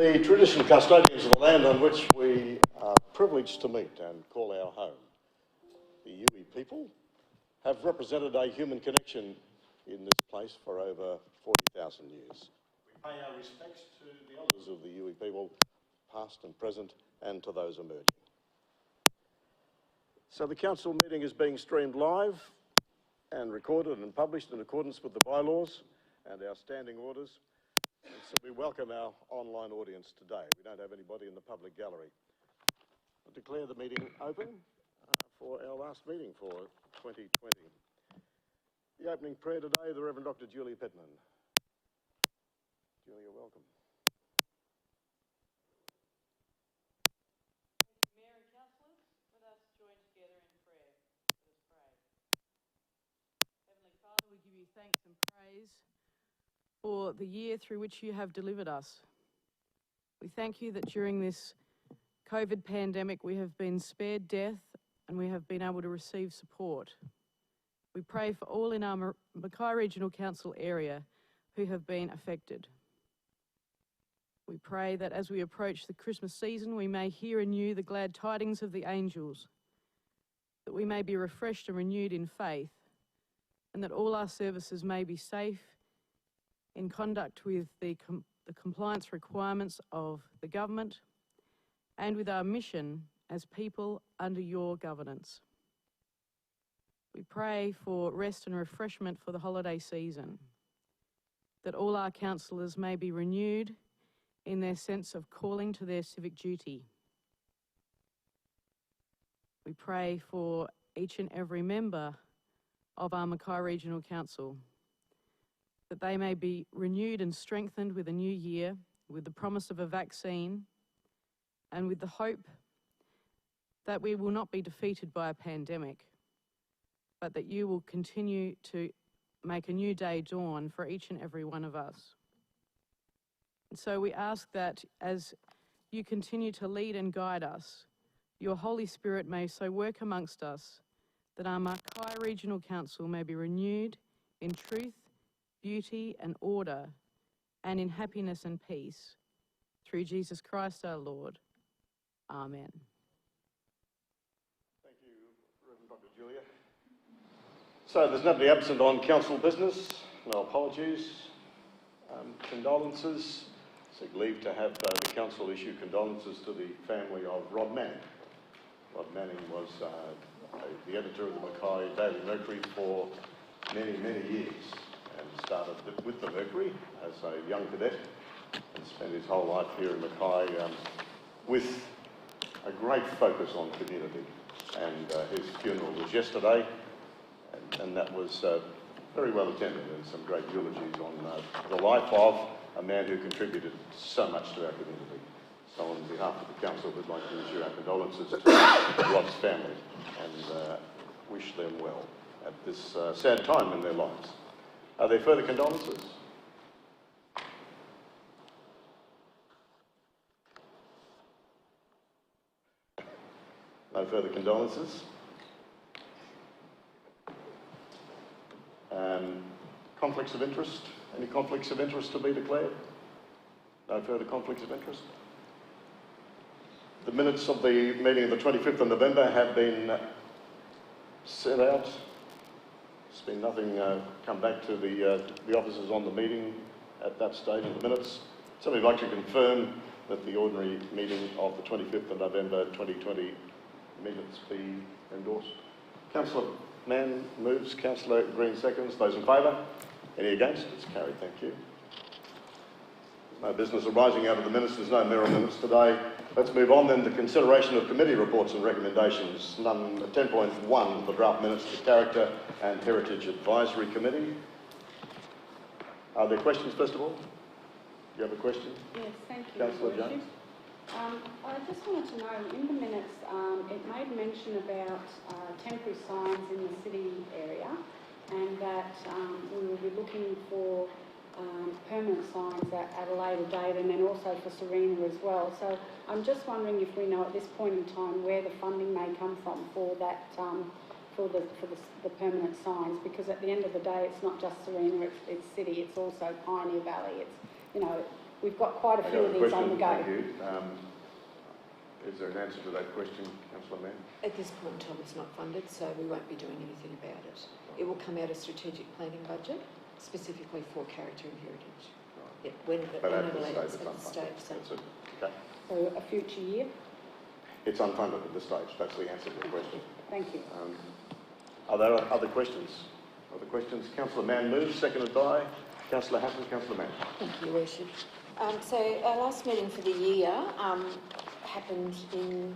The traditional custodians of the land on which we are privileged to meet and call our home, the Yuwi people, have represented a human connection in this place for over 40,000 years. We pay our respects to the elders of the Yuwi people, past and present, and to those emerging. So the council meeting is being streamed live and recorded and published in accordance with the bylaws and our standing orders. And so we welcome our online audience today. We don't have anybody in the public gallery. I declare the meeting open for our last meeting for 2020. The opening prayer today, the Reverend Dr. Julia Pittman. Julia, welcome. Mayor and councillors, let us join together in prayer. Let us pray. Heavenly Father, we give you thanks and praise for the year through which you have delivered us. We thank you that during this COVID pandemic we have been spared death and we have been able to receive support. We pray for all in our Mackay Regional Council area who have been affected. We pray that as we approach the Christmas season we may hear anew the glad tidings of the angels, that we may be refreshed and renewed in faith, and that all our services may be safe in conduct with the compliance requirements of the government and with our mission as people under your governance. We pray for rest and refreshment for the holiday season, that all our councillors may be renewed in their sense of calling to their civic duty. We pray for each and every member of our Mackay Regional Council, that they may be renewed and strengthened with a new year, with the promise of a vaccine, and with the hope that we will not be defeated by a pandemic, but that you will continue to make a new day dawn for each and every one of us. And so we ask that as you continue to lead and guide us, your Holy Spirit may so work amongst us that our Mackay Regional Council may be renewed in truth, beauty and order, and in happiness and peace, through Jesus Christ our Lord. Amen. Thank you, Reverend Dr. Julia. So there's nobody absent on council business. No apologies, condolences. Seek leave to have the council issue condolences to the family of Rod Manning. Rod Manning was the editor of the Mackay Daily Mercury for many, many years, and started with the Mercury as a young cadet and spent his whole life here in Mackay with a great focus on community. And his funeral was yesterday, and that was very well attended, and some great eulogies on the life of a man who contributed so much to our community. So on behalf of the council, we'd like to issue our condolences to Rod's family and wish them well at this sad time in their lives. Are there further condolences? No further condolences. Conflicts of interest? Any conflicts of interest to be declared? No further conflicts of interest? The minutes of the meeting of the 25th of November have been sent out. There's been nothing come back to the officers on the meeting at that stage in the minutes. Somebody would like to confirm that the ordinary meeting of the 25th of November 2020 minutes be endorsed. Councillor Mann moves, Councillor Green seconds. Those in favour? Any against? It's carried, thank you. No business arising out of the minutes. There's no mirror minutes today. Let's move on then to consideration of committee reports and recommendations. 10.1, the draft minutes to Character and Heritage Advisory Committee. Are there questions, first of all? Do you have a question? Yes, thank you. Councillor Jones? I just wanted to know, in the minutes, it made mention about temporary signs in the city area, and that we will be looking for permanent signs at a later date, and then also for Serena as well. So I'm just wondering if we know at this point in time where the funding may come from for that, for the permanent signs, because at the end of the day, it's not just Serena, it's city, it's also Pioneer Valley, it's, you know, we've got quite a I few got of a these on question, the go. thank you. Is there an answer to that question, Councillor Mann? At this point in time, it's not funded, so we won't be doing anything about it. It will come out of strategic planning budget, specifically for character and heritage. Right. Yeah, when But at it this lands stage, at it's the unfunded. stage. So. That's it. Okay. So a future year? It's unfunded at this stage. That's the answer to the question. Thank you. Are there other questions? Other questions? Councillor Mann moves, seconded by Councillor Hatton. Councillor Mann. Thank you, Your Worship. So our last meeting for the year happened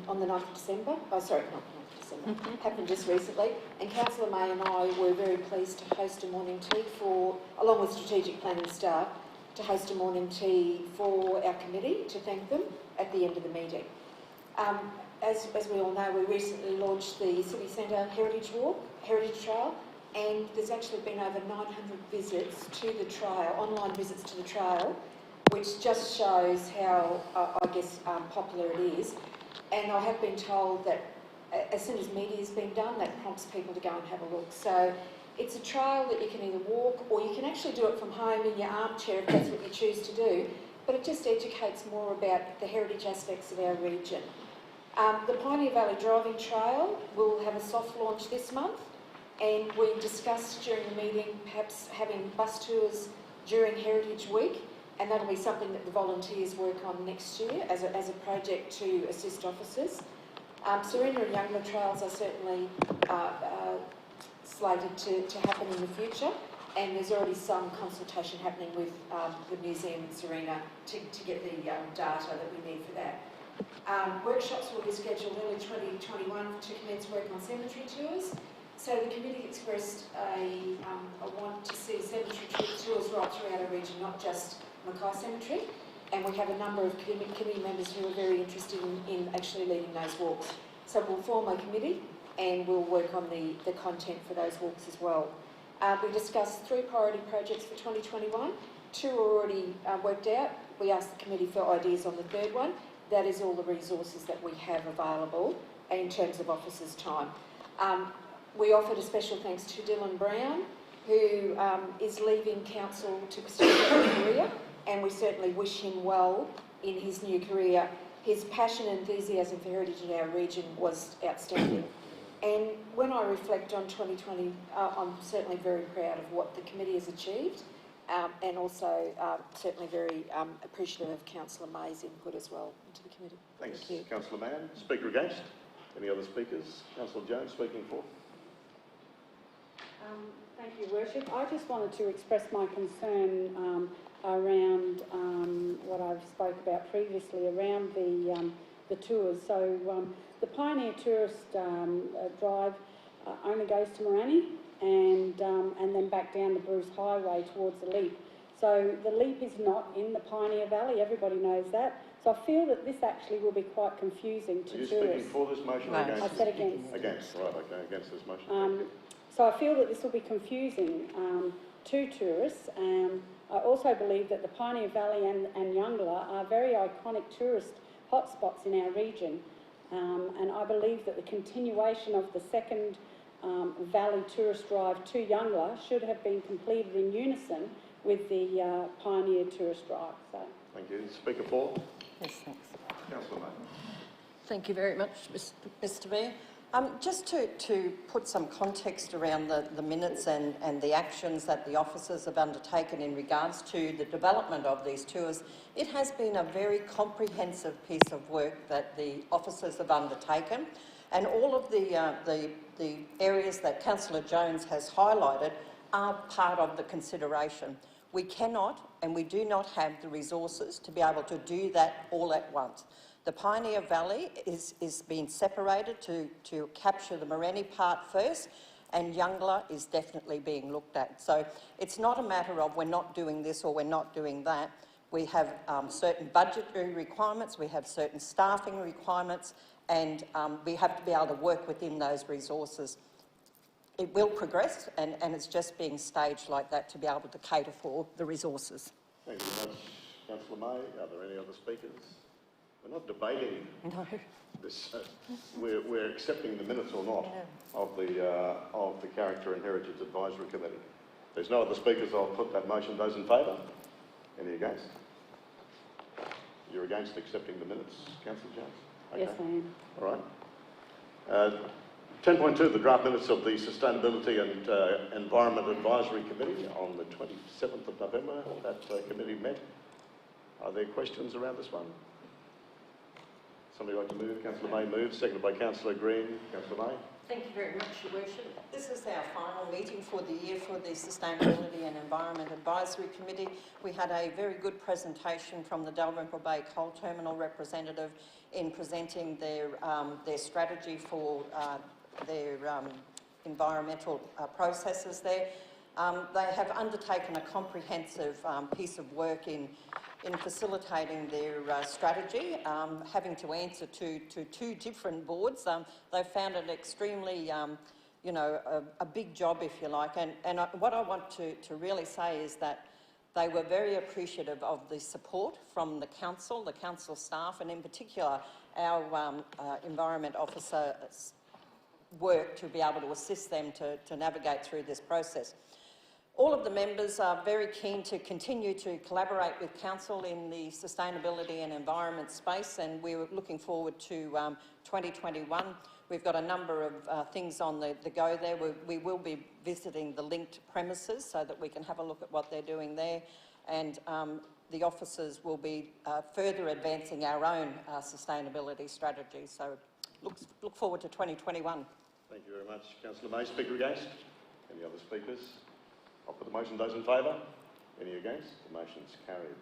on the 9th of December. Oh, sorry, not 9th of December. Happened just recently. And Councillor May and I were very pleased to host a morning tea along with strategic planning staff, to host a morning tea for our committee to thank them at the end of the meeting. As we all know, we recently launched the City Centre Heritage Trail, and there's actually been over 900 visits to the trail, online visits to the trail, which just shows how, popular it is. And I have been told that as soon as media has been done, that prompts people to go and have a look. So it's a trail that you can either walk, or you can actually do it from home in your armchair if that's what you choose to do. But it just educates more about the heritage aspects of our region. The Pioneer Valley Driving Trail will have a soft launch this month, and we discussed during the meeting perhaps having bus tours during Heritage Week, and that'll be something that the volunteers work on next year as a project to assist officers. Serena and Youngler Trails are certainly slated to happen in the future, and there's already some consultation happening with the museum in Serena to get the data that we need for that. Workshops will be scheduled early 2021 to commence work on cemetery tours. So the committee expressed a want to see cemetery tours right throughout our region, not just Mackay Cemetery. And we have a number of committee members who are very interested in actually leading those walks. So we'll form a committee and we'll work on the content for those walks as well. We discussed 3 priority projects for 2021. 2 are already worked out. We asked the committee for ideas on the 3rd one. That is all the resources that we have available in terms of officers' time. We offered a special thanks to Dylan Brown, who is leaving council to pursue a new career, and we certainly wish him well in his new career. His passion and enthusiasm for heritage in our region was outstanding. And when I reflect on 2020, I'm certainly very proud of what the committee has achieved, and also certainly very appreciative of Councillor May's input as well into the committee. Thanks, Thank you. Councillor Mann. Speaker against? Any other speakers? Councillor Jones speaking for. Thank you, Worship. I just wanted to express my concern around what I've spoke about previously around the tours. So the Pioneer Tourist Drive only goes to Morani and then back down the Brewers Highway towards the Leap. So the Leap is not in the Pioneer Valley. Everybody knows that. So I feel that this actually will be quite confusing to tourists. Are you speaking for this motion or against? I said against. Against, right, okay, against this motion. So I feel that this will be confusing to tourists. I also believe that the Pioneer Valley and Youngler are very iconic tourist hotspots in our region. And I believe that the continuation of the second Valley Tourist Drive to Youngler should have been completed in unison with the Pioneer Tourist Drive. So. Thank you. Speaker for. Yes, thanks. Councillor May. Thank you very much, Mr Mayor. Just to put some context around the minutes and the actions that the officers have undertaken in regards to the development of these tours, it has been a very comprehensive piece of work that the officers have undertaken, and all of the areas that Councillor Jones has highlighted are part of the consideration. We cannot and we do not have the resources to be able to do that all at once. The Pioneer Valley is being separated to capture the Morani part first, and Youngler is definitely being looked at. So it's not a matter of we're not doing this or we're not doing that. We have certain budgetary requirements, we have certain staffing requirements, and we have to be able to work within those resources. It will progress, and it's just being staged like that to be able to cater for the resources. Thank you very much, Councillor May. Are there any other speakers? We're not debating this. We're accepting the minutes or not of the Character and Heritage Advisory Committee. There's no other speakers. I'll put that motion. Those in favour? Any against? You're against accepting the minutes, Councillor Jones? Yes, I am. All right. 10.2, the draft minutes of the Sustainability and Environment Advisory Committee on the 27th of November. That committee met. Are there questions around this one? Somebody like to move? Councillor May moves, seconded by Councillor Green. Councillor May. Thank you very much, Your Worship. This is our final meeting for the year for the Sustainability and Environment Advisory Committee. We had a very good presentation from the Dalrymple Bay Coal Terminal representative in presenting their strategy for their environmental processes there. They have undertaken a comprehensive piece of work in facilitating their strategy, having to answer to two different boards. They've found it extremely, you know, a big job, if you like. And what I want to really say is that they were very appreciative of the support from the council staff, and in particular our Environment Officer's work to be able to assist them to navigate through this process. All of the members are very keen to continue to collaborate with Council in the sustainability and environment space, and we're looking forward to 2021. We've got a number of things on the go there. We will be visiting the linked premises so that we can have a look at what they're doing there, and the officers will be further advancing our own sustainability strategy. So look forward to 2021. Thank you very much, Councillor May. Speaker against? Any other speakers? I'll put the motion. Those in favour? Any against? The motion's carried.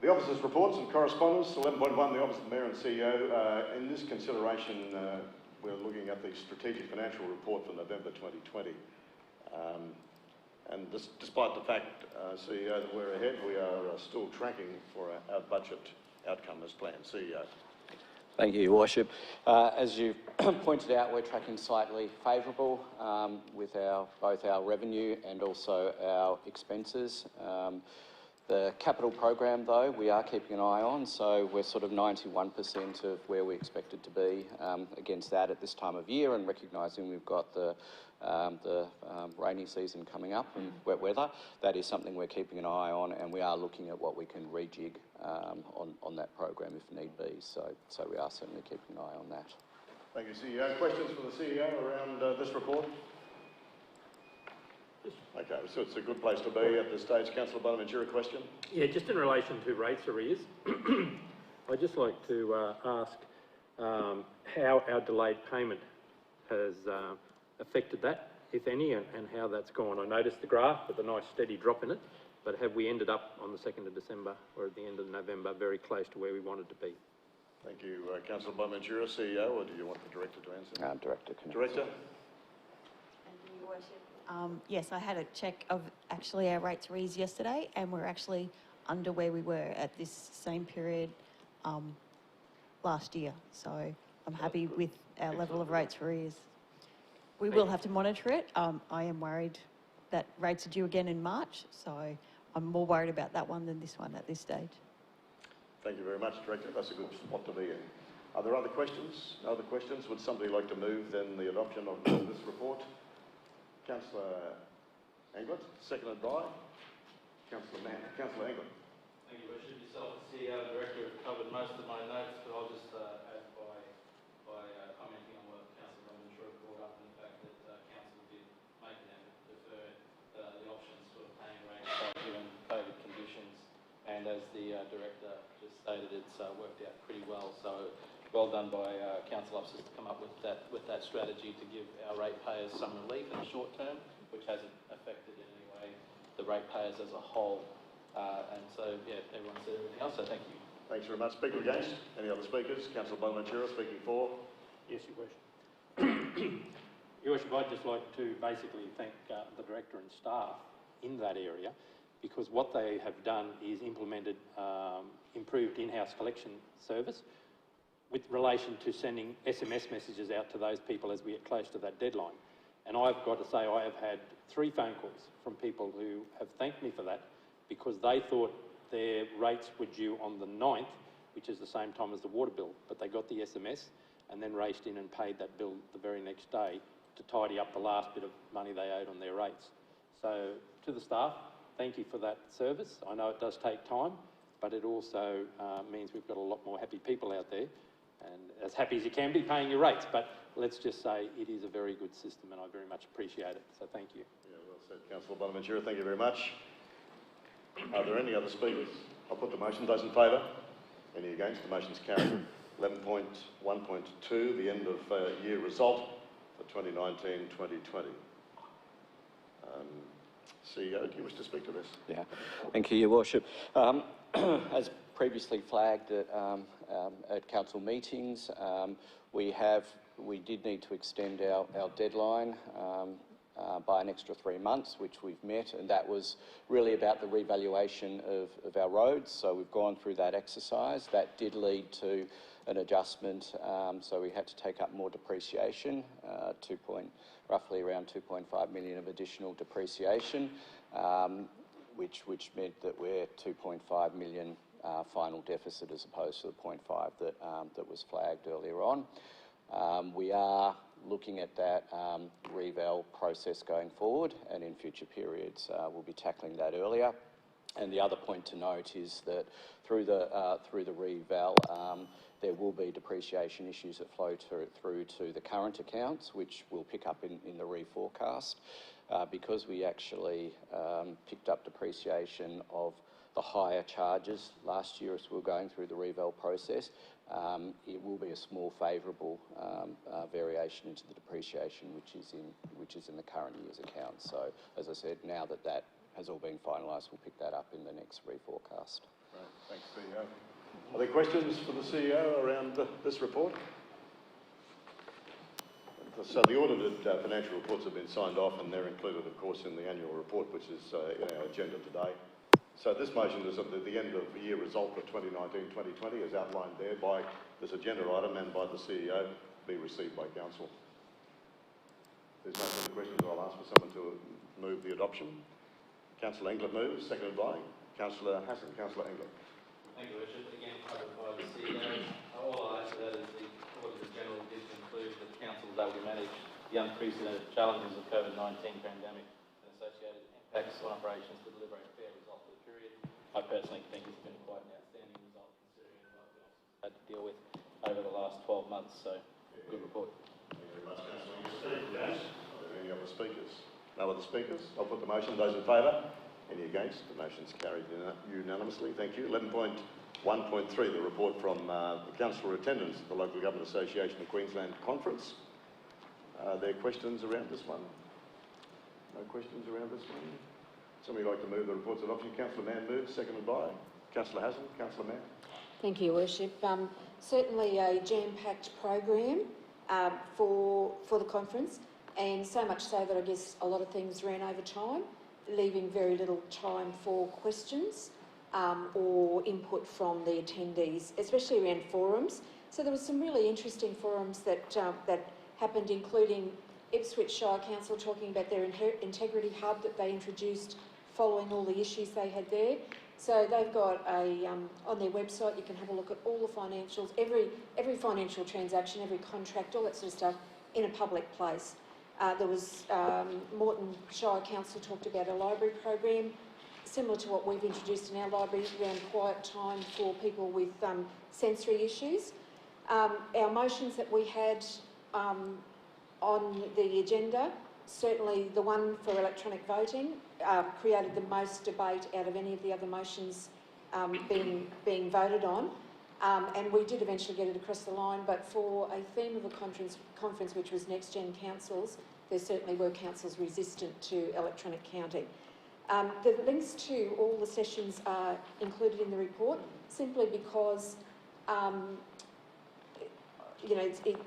The officers' reports and correspondence. 11.1, the Office of the Mayor and CEO. In this consideration, we're looking at the Strategic Financial Report for November 2020. And despite the fact, CEO, that we're ahead, we are still tracking for our budget outcome as planned. CEO. Thank you, Your Worship. As you pointed out, we're tracking slightly favourable with both our revenue and also our expenses. The capital program, though, we are keeping an eye on, so we're sort of 91% of where we expected to be against that at this time of year, and recognising we've got the rainy season coming up and wet weather. That is something we're keeping an eye on, and we are looking at what we can rejig on that program if need be. So we are certainly keeping an eye on that. Thank you, CEO. Questions for the CEO around this report? Okay, so it's a good place to be at this stage. Councillor Bonaventura, a question? Yeah, just in relation to rates arrears, I'd just like to ask how our delayed payment has affected that, if any, and how that's gone. I noticed the graph with a nice steady drop in it, but have we ended up on the 2nd of December or at the end of November very close to where we wanted to be? Thank you, Councillor Bonaventura, CEO, or do you want the Director to answer? Director. Director? Thank you, Your Worship. Yes, I had a check of actually our rates arrears yesterday, and we're actually under where we were at this same period last year. So I'm happy with our level of rates arrears. We will have to monitor it. I am worried that rates are due again in March, so I'm more worried about that one than this one at this stage. Thank you very much, Director. That's a good spot to be in. Are there other questions? No other questions? Would somebody like to move then the adoption of this report? Councillor Englert, seconded by Councillor Mann. Councillor Englert. Thank you, Worship. Yourself, the CEO and Director, have covered most of my notes, but I'll just add by commenting on what Councillor Bonaventura brought up and the fact that Council did make an effort to defer the options for paying rates given COVID conditions. And as the Director just stated, it's worked out pretty well. So well done by council officers to come up with that strategy to give our ratepayers some relief in the short term, which hasn't affected in any way the ratepayers as a whole. And so, yeah, everyone said everything else, so thank you. Thanks very much. Speaker against? Any other speakers? Councillor Bonaventura speaking for. Yes, Your Worship. Your Worship, I'd just like to basically thank the Director and staff in that area, because what they have done is implemented improved in-house collection service with relation to sending SMS messages out to those people as we get close to that deadline. And I've got to say I have had 3 phone calls from people who have thanked me for that, because they thought their rates were due on the 9th, which is the same time as the water bill, but they got the SMS and then raced in and paid that bill the very next day to tidy up the last bit of money they owed on their rates. So to the staff, thank you for that service. I know it does take time, but it also means we've got a lot more happy people out there, and as happy as you can be paying your rates. But let's just say it is a very good system, and I very much appreciate it. So thank you. Yeah, well said, Councillor Bonaventura. Thank you very much. Are there any other speakers? I'll put the motion. Those in favour? Any against? The motion's carried. 11.1.2, the end of year result for 2019-2020. CEO, do you wish to speak to this? Yeah, thank you, Your Worship. As previously flagged at council meetings, we did need to extend our deadline by an extra 3 months, which we've met, and that was really about the revaluation of our roads. So we've gone through that exercise. That did lead to an adjustment, so we had to take up more depreciation, roughly around 2.5 million of additional depreciation, which meant that we're 2.5 million final deficit as opposed to the 0.5 that was flagged earlier on. We are looking at that reval process going forward, and in future periods we'll be tackling that earlier. And the other point to note is that through the reval, there will be depreciation issues that flow through to the current accounts, which we'll pick up in the reforecast, because we actually picked up depreciation of the higher charges last year as we were going through the reval process. It will be a small favourable variation into the depreciation, which is in the current year's accounts. So, as I said, now that has all been finalised, we'll pick that up in the next reforecast. Right, thanks, CEO. Are there questions for the CEO around this report? So the audited financial reports have been signed off, and they're included, of course, in the annual report, which is in our agenda today. So this motion is at the end of the year result for 2019-2020, as outlined there by this agenda item and by the CEO, be received by council. If there's no further questions, I'll ask for someone to move the adoption. Councillor Engler moves, seconded by Councillor Hassan. Councillor Engler. Thank you, Richard. Again, covered by the CEO. All I'll add to that is the Auditor General did conclude that council is able to manage the unprecedented challenges of COVID-19 pandemic and associated impacts on operations to deliver a fair result for the period. I personally think it's been quite an outstanding result considering what the officers had to deal with over the last 12 months. So, good report. Thank you very much, Councillor. Yes. Are there any other speakers? No other speakers? I'll put the motion. Those in favour? Any against? The motion's carried unanimously. Thank you. 11.1.3, the report from the Council Attendance at the Local Government Association of Queensland Conference. Are there questions around this one? No questions around this one? Somebody like to move the report's adoption? Councillor Mann moves, seconded by Councillor Hassan. Councillor Mann. Thank you, Your Worship. Certainly a jam-packed program for the conference, and so much so that I guess a lot of things ran over time, leaving very little time for questions or input from the attendees, especially around forums. So there was some really interesting forums that happened, including Ipswich Shire Council talking about their integrity hub that they introduced following all the issues they had there. So they've got on their website, you can have a look at all the financials, every financial transaction, every contract, all that sort of stuff in a public place. There was Moreton Shire Council talked about a library program similar to what we've introduced in our library around quiet time for people with sensory issues. Our motions that we had on the agenda, certainly the one for electronic voting, created the most debate out of any of the other motions being voted on. And we did eventually get it across the line, but for a theme of a conference which was Next Gen Councils, there certainly were councils resistant to electronic counting. The links to all the sessions are included in the report, simply because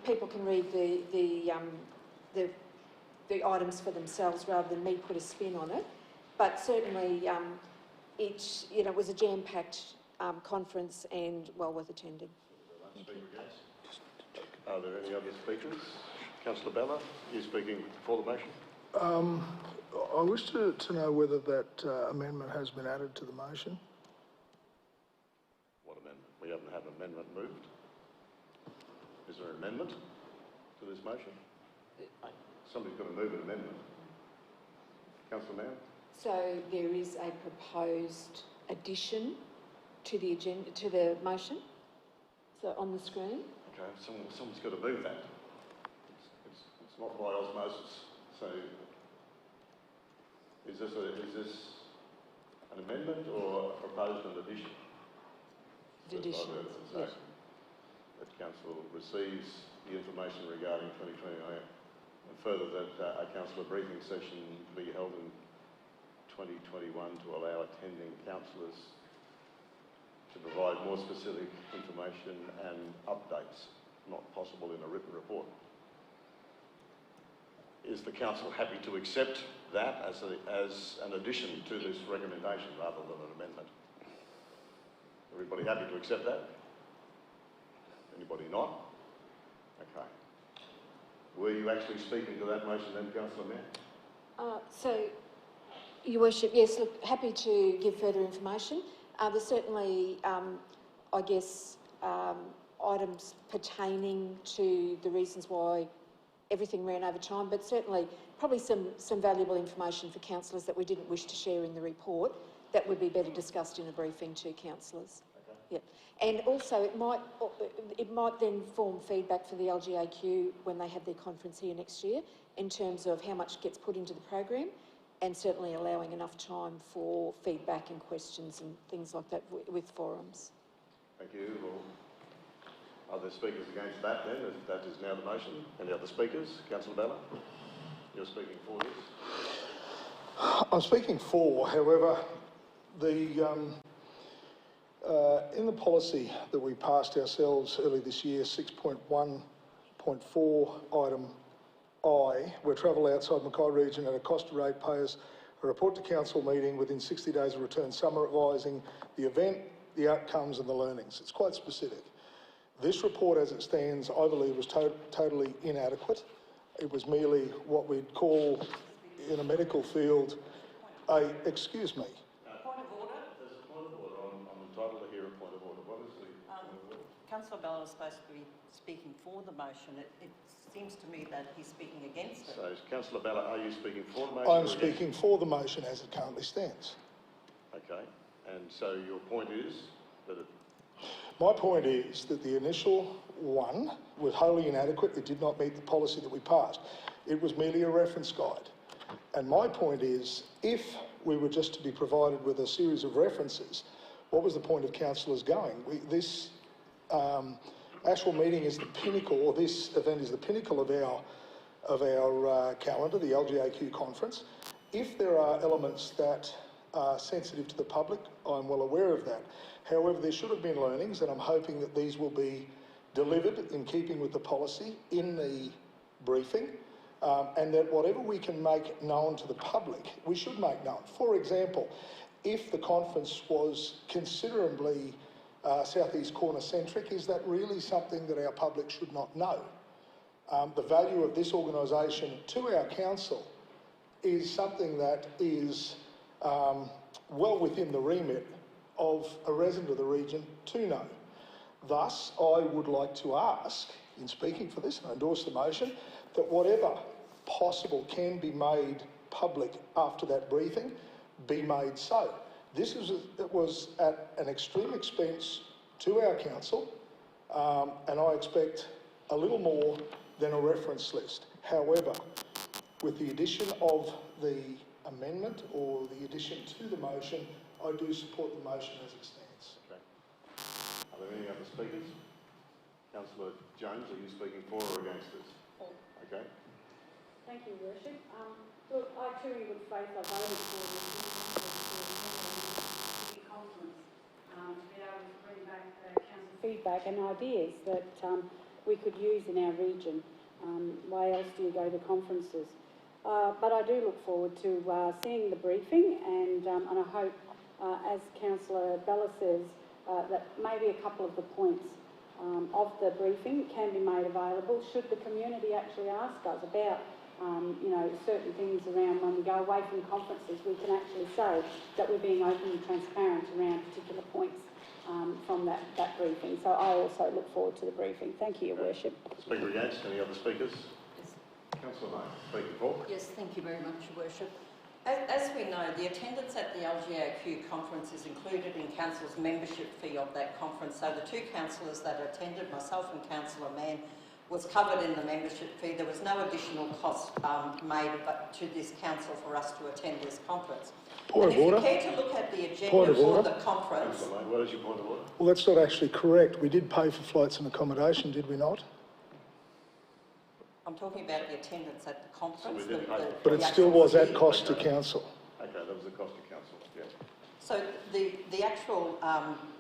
people can read the items for themselves rather than me put a spin on it. But certainly, it was a jam-packed conference and well worth attending. Are there any other speakers? Councillor Bella, are you speaking for the motion? I wish to know whether that amendment has been added to the motion. What amendment? We haven't had an amendment moved. Is there an amendment to this motion? Somebody's got to move an amendment. Councillor Mann? So there is a proposed addition to the agenda, to the motion. So on the screen. Okay, someone's got to move that. It's not by osmosis. So, is this an amendment or a proposed an addition? Addition. So, that council receives the information regarding 2029, and further that a councillor briefing session be held in 2021 to allow attending councillors to provide more specific information and updates, not possible in a written report. Is the council happy to accept that as an addition to this recommendation rather than an amendment? Everybody happy to accept that? Anybody not? Okay. Were you actually speaking to that motion then, Councillor Mayor? So, Your Worship, yes, look, happy to give further information. There's certainly, I guess, items pertaining to the reasons why everything ran over time, but certainly probably some valuable information for councillors that we didn't wish to share in the report that would be better discussed in a briefing to councillors. Okay. Yep. And also it might then form feedback for the LGAQ when they have their conference here next year in terms of how much gets put into the program, and certainly allowing enough time for feedback and questions and things like that with forums. Thank you. Well, are there speakers against that then? That is now the motion. Any other speakers? Councillor Bella, you're speaking for this? I'm speaking for, however, in the policy that we passed ourselves early this year, 6.1.4 item I, where travel outside Mackay region at a cost to ratepayers, a report to council meeting within 60 days of return, summarising the event, the outcomes and the learnings. It's quite specific. This report as it stands, I believe, was totally inadequate. It was merely what we'd call in a medical field excuse me. Point of order. There's a point of order. I'm entitled to hear a point of order. What is the point of order? Councillor Bella is supposed to be speaking for the motion. It seems to me that he's speaking against it. So, Councillor Bella, are you speaking for the motion? I'm speaking for the motion as it currently stands. Okay. And so your point is that My point is that the initial one was wholly inadequate. It did not meet the policy that we passed. It was merely a reference guide. And my point is, if we were just to be provided with a series of references, what was the point of councillors going? This actual meeting is the pinnacle, or this event is the pinnacle of our calendar, the LGAQ conference. If there are elements that are sensitive to the public, I'm well aware of that. However, there should have been learnings, and I'm hoping that these will be delivered in keeping with the policy in the briefing, and that whatever we can make known to the public, we should make known. For example, if the conference was considerably southeast corner centric, is that really something that our public should not know? The value of this organisation to our council is something that is well within the remit of a resident of the region to know. Thus, I would like to ask, in speaking for this, and I endorse the motion, that whatever possible can be made public after that briefing be made so. This was at an extreme expense to our council, and I expect a little more than a reference list. However, with the addition of the amendment or the addition to the motion, I do support the motion as it stands. Okay. Are there any other speakers? Councillor Jones, are you speaking for or against this? Okay. Thank you, Worship. Look, I truly would faith I voted for this city conference to be able to bring back council feedback and ideas that we could use in our region. Why else do you go to conferences? But I do look forward to seeing the briefing, and I hope, as Councillor Bella says, that maybe a couple of the points of the briefing can be made available should the community actually ask us about certain things around when we go away from conferences. We can actually say that we're being open and transparent around particular points from that briefing. So I also look forward to the briefing. Thank you, Your Worship. Speaker against, any other speakers? Yes. Councillor May, speaking for. Yes, thank you very much, Your Worship. As we know, the attendance at the LGAQ conference is included in Council's membership fee of that conference. So the two councillors that attended, myself and Councillor Mann, was covered in the membership fee. There was no additional cost made to this council for us to attend this conference. Point of order. If you care to look at the agenda for the conference... What is your point of order? Well, that's not actually correct. We did pay for flights and accommodation, did we not? I'm talking about the attendance at the conference. So but it still was at cost to council. Okay, that was the cost to council, yeah. So the actual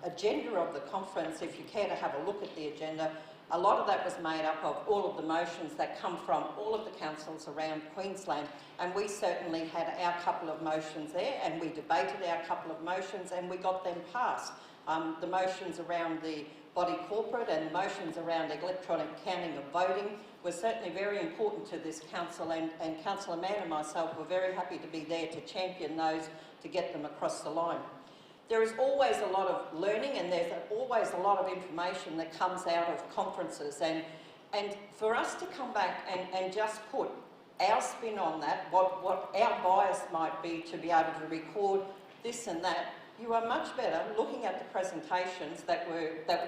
agenda of the conference, if you care to have a look at the agenda, a lot of that was made up of all of the motions that come from all of the councils around Queensland, and we certainly had our couple of motions there, and we debated our couple of motions and we got them passed. The motions around the body corporate and motions around electronic counting of voting was certainly very important to this council, and Councillor Mann and myself were very happy to be there to champion those to get them across the line. There is always a lot of learning and there's always a lot of information that comes out of conferences, and for us to come back and just put our spin on that, what our bias might be to be able to record this and that, you are much better looking at the presentations that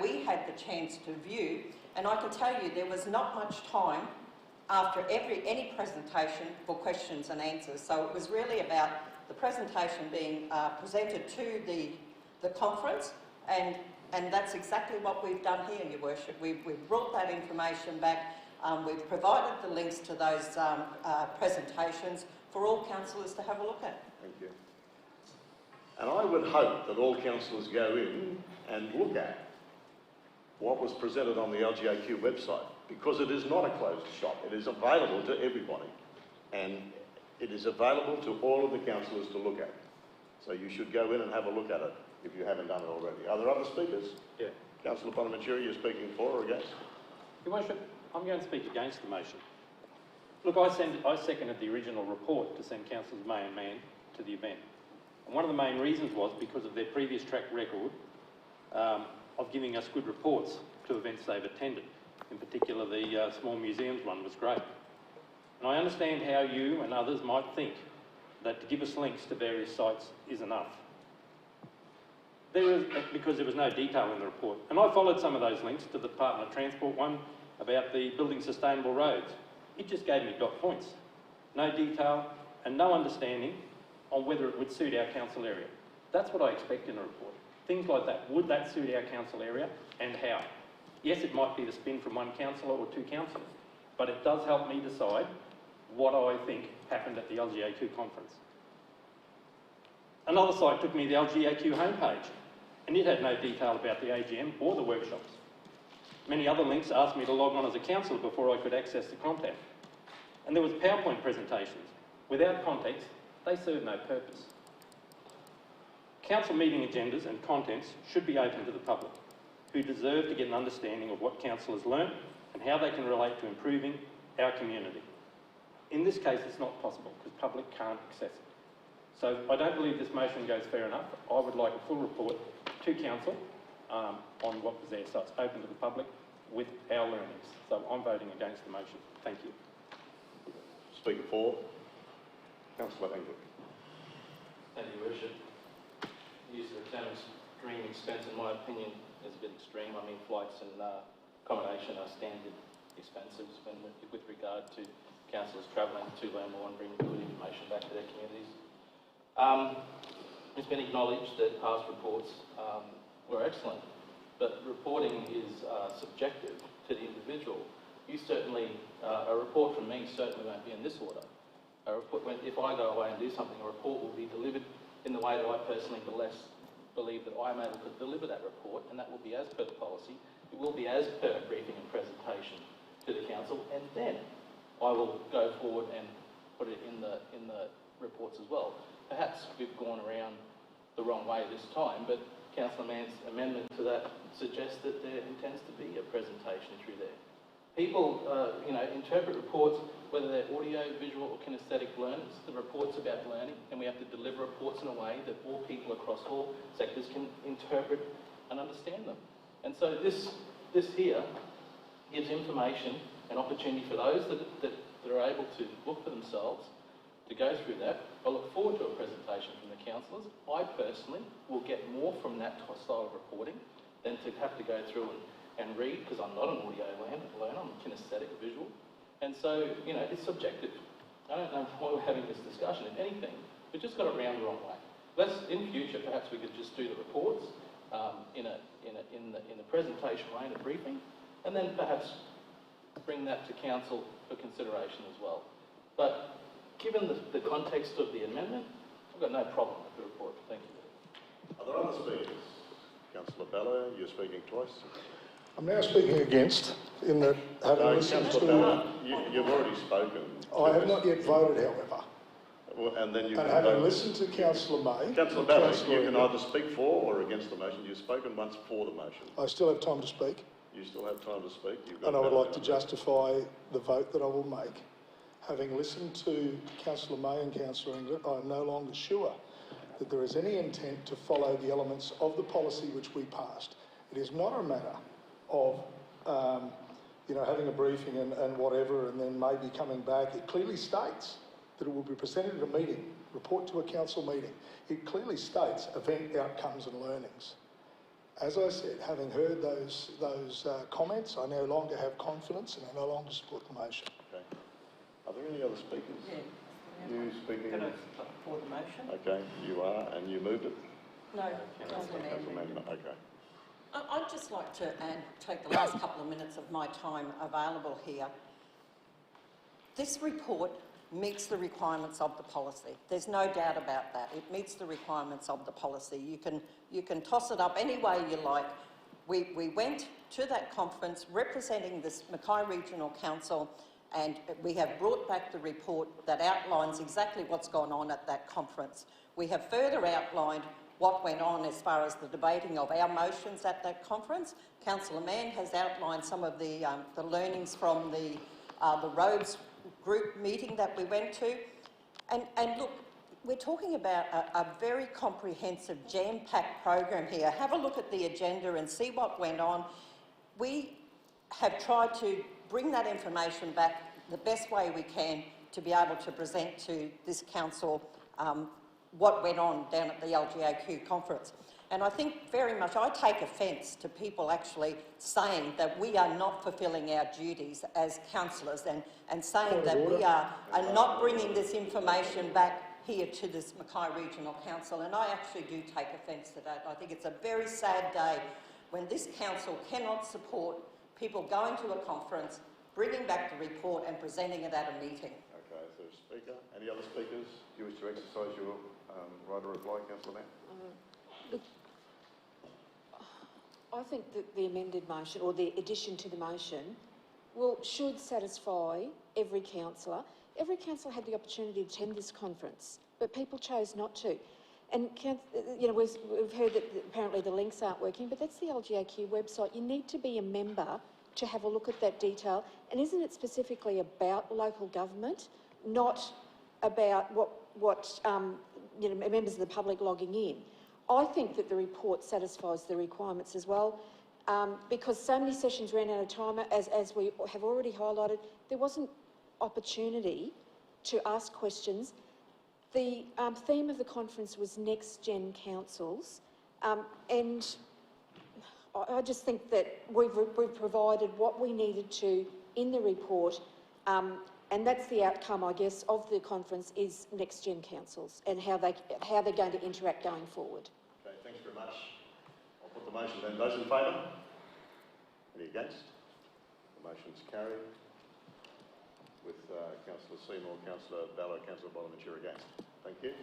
we had the chance to view, and I can tell you there was not much time after any presentation for questions and answers. So it was really about the presentation being presented to the conference, and that's exactly what we've done here, Your Worship. We've brought that information back. We've provided the links to those presentations for all councillors to have a look at. Thank you. And I would hope that all councillors go in and look at what was presented on the LGAQ website, because it is not a closed shop. It is available to everybody, and it is available to all of the councillors to look at. So you should go in and have a look at it if you haven't done it already. Are there other speakers? Yeah. Councillor Bonaventura, you're speaking for or against? Your Worship, I'm going to speak against the motion. Look, I seconded the original report to send Councillors May and Mann to the event. And one of the main reasons was because of their previous track record of giving us good reports to events they've attended. In particular, the small museums one was great. And I understand how you and others might think that to give us links to various sites is enough. Because there was no detail in the report. And I followed some of those links to the Department of Transport one about the building sustainable roads. It just gave me dot points. No detail and no understanding on whether it would suit our council area. That's what I expect in a report. Things like that. Would that suit our council area and how? Yes, it might be the spin from one councillor or two councillors, but it does help me decide what I think happened at the LGAQ conference. Another site took me to the LGAQ homepage, and it had no detail about the AGM or the workshops. Many other links asked me to log on as a councillor before I could access the content. And there was PowerPoint presentations. Without context, they serve no purpose. Council meeting agendas and contents should be open to the public, who deserve to get an understanding of what council has learnt and how they can relate to improving our community. In this case, it's not possible because the public can't access it. So I don't believe this motion goes fair enough. I would like a full report to council on what was there, so it's open to the public with our learnings. So I'm voting against the motion. Thank you. Speaker 4, Councillor Engel. Thank you, Your Worship. The use of the term extreme expense, in my opinion, is a bit extreme. I mean, flights and accommodation are standard expenses with regard to councillors travelling to learn more and bring good information back to their communities. It's been acknowledged that past reports were excellent, but reporting is subjective to the individual. You certainly, a report from me certainly won't be in this order. If I go away and do something, a report will be delivered in the way that I personally believe that I'm able to deliver that report, and that will be as per the policy. It will be as per briefing and presentation to the council, and then I will go forward and put it in the reports as well. Perhaps we've gone around the wrong way this time, but Councillor Mann's amendment to that suggests that there intends to be a presentation through there. People, interpret reports, whether they're audio, visual or kinesthetic learners. The report's about learning, and we have to deliver reports in a way that all people across all sectors can interpret and understand them. And so this here gives information and opportunity for those that are able to look for themselves to go through that. I look forward to a presentation from the councillors. I personally will get more from that style of reporting than to have to go through and read, because I'm not an audio learner, I'm kinesthetic, visual. And so, you know, it's subjective. I don't know why we're having this discussion. If anything, we've just got it round the wrong way. In future, perhaps we could just do the reports in the presentation way, in a briefing, and then perhaps bring that to council for consideration as well. But given the context of the amendment, I've got no problem with the report. Thank you. Are there other speakers? Councillor Bella, you're speaking twice. I'm now speaking against, in that having listened Councillor to... Bella, you've already spoken. I have not yet voted, however. Well, and then you And can having vote. listened to Councillor May... Councillor Bella, you can either speak for or against the motion. You've spoken once for the motion. I still have time to speak. You still have time to speak. And I would like to justify the vote that I will make. Having listened to Councillor May and Councillor Inglet, I am no longer sure that there is any intent to follow the elements of the policy which we passed. It is not a matter of, you know, having a briefing and whatever and then maybe coming back. It clearly states that it will be presented at a meeting, report to a council meeting. It clearly states event outcomes and learnings. As I said, having heard those comments, I no longer have confidence and I no longer support the motion. Okay. Are there any other speakers? Yeah. You speaking? For the motion? Okay, you are, and you moved it? No, Councillor Mann, okay. I'd just like to take the last couple of minutes of my time available here. This report meets the requirements of the policy. There's no doubt about that. It meets the requirements of the policy. You can toss it up any way you like. We went to that conference representing this Mackay Regional Council, and we have brought back the report that outlines exactly what's gone on at that conference. We have further outlined what went on as far as the debating of our motions at that conference. Councillor Mann has outlined some of the learnings from the roads group meeting that we went to. And look, we're talking about a very comprehensive, jam-packed program here. Have a look at the agenda and see what went on. We have tried to bring that information back the best way we can to be able to present to this council what went on down at the LGAQ conference. And I think very much, I take offence to people actually saying that we are not fulfilling our duties as councillors and saying that we are not bringing this information back here to this Mackay Regional Council. And I actually do take offence to that. I think it's a very sad day when this council cannot support people going to a conference, bringing back the report and presenting it at a meeting. Okay, so Speaker, any other speakers? Do you wish to exercise your right of reply, Councillor Mann? Look, I think that the amended motion, or the addition to the motion, should satisfy every councillor. Every councillor had the opportunity to attend this conference, but people chose not to. And, you know, we've heard that apparently the links aren't working, but that's the LGAQ website. You need to be a member to have a look at that detail. And isn't it specifically about local government, not about what you know, members of the public logging in? I think that the report satisfies the requirements as well, because so many sessions ran out of time, as we have already highlighted. There wasn't opportunity to ask questions. The theme of the conference was Next Gen Councils, and I just think that we've provided what we needed to in the report, and that's the outcome, I guess, of the conference, is Next Gen Councils and how they're going to interact going forward. Okay, thanks very much. I'll put the motion then. Those in favour? Any against? The motion's carried with Councillor Seymour, Councillor Ballard, Councillor Bonaventure against. Thank you.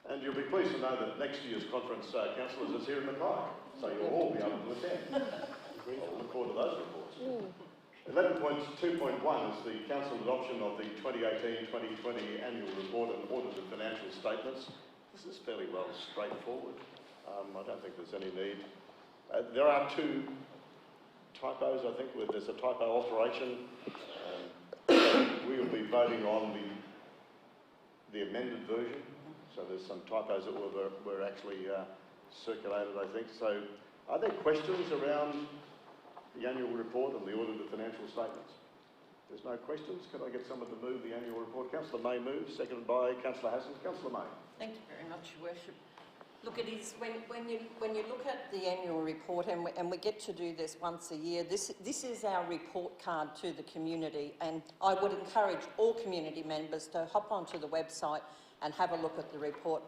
And you'll be pleased to know that next year's conference, councillors, is here in Mackay, so you'll all be able to attend. I'll look forward to those reports. 11.2.1 is the council adoption of the 2018-2020 annual report and audited financial statements. This is fairly well straightforward. I don't think there's any need. There are two typos, I think, where there's a typo alteration. We will be voting on the amended version. So there's some typos that were actually circulated, I think. So are there questions around the annual report and the audited financial statements? There's no questions. Could I get someone to move the annual report? Councillor May moves, seconded by Councillor Hassan. Councillor May. Thank you very much, Your Worship. Look, it is when you look at the annual report, and we get to do this once a year. This is our report card to the community, and I would encourage all community members to hop onto the website and have a look at the report,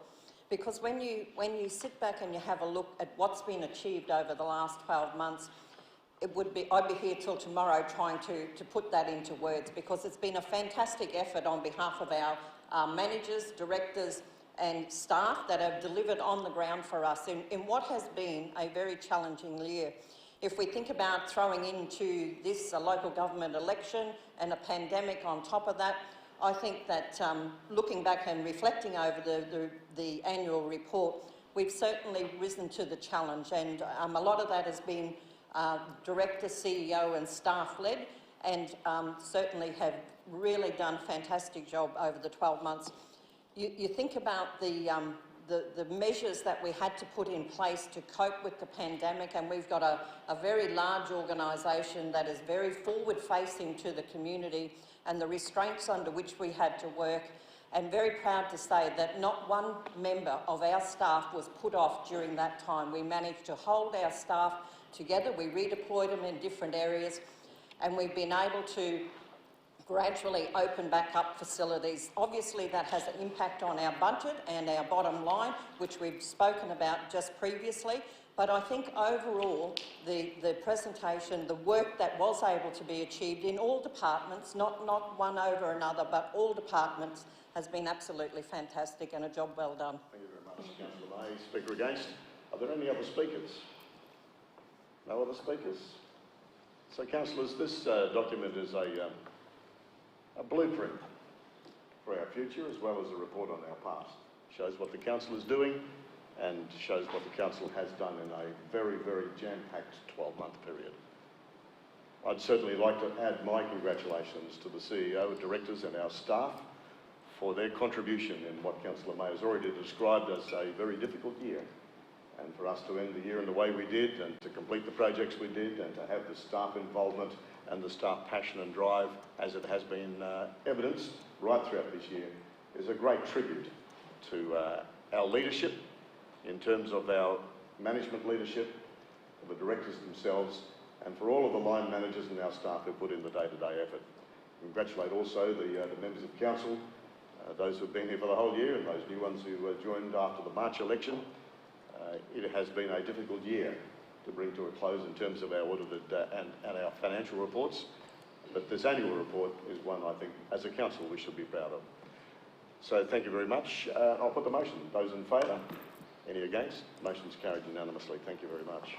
because when you sit back and you have a look at what's been achieved over the last 12 months, I'd be here till tomorrow trying to put that into words, because it's been a fantastic effort on behalf of our managers, directors and staff that have delivered on the ground for us in what has been a very challenging year. If we think about throwing into this a local government election and a pandemic on top of that, I think that looking back and reflecting over the annual report, we've certainly risen to the challenge, and a lot of that has been director, CEO and staff led, and certainly have really done a fantastic job over the 12 months. You think about the measures that we had to put in place to cope with the pandemic, and we've got a very large organisation that is very forward-facing to the community, and the restraints under which we had to work, and very proud to say that not one member of our staff was put off during that time. We managed to hold our staff together. We redeployed them in different areas, and we've been able to gradually open back up facilities. Obviously that has an impact on our budget and our bottom line, which we've spoken about just previously, but I think overall the presentation, the work that was able to be achieved in all departments, not one over another, but all departments, has been absolutely fantastic and a job well done. Thank you very much, Councillor May. Speaker against. Are there any other speakers? No other speakers? So, councillors, this document is a blueprint for our future, as well as a report on our past. Shows what the council is doing and shows what the council has done in a very, very jam-packed 12-month period. I'd certainly like to add my congratulations to the CEO, directors and our staff for their contribution in what Councillor May has already described as a very difficult year. And for us to end the year in the way we did, and to complete the projects we did, and to have the staff involvement and the staff passion and drive, as it has been evidenced right throughout this year, is a great tribute to our leadership, in terms of our management leadership, the directors themselves, and for all of the line managers and our staff who put in the day-to-day effort. Congratulate also the members of council, those who have been here for the whole year and those new ones who joined after the March election. It has been a difficult year to bring to a close in terms of our audited and our financial reports, but this annual report is one I think as a council we should be proud of. So thank you very much. I'll put the motion. Those in favour? Any against? Motion's carried unanimously. Thank you very much.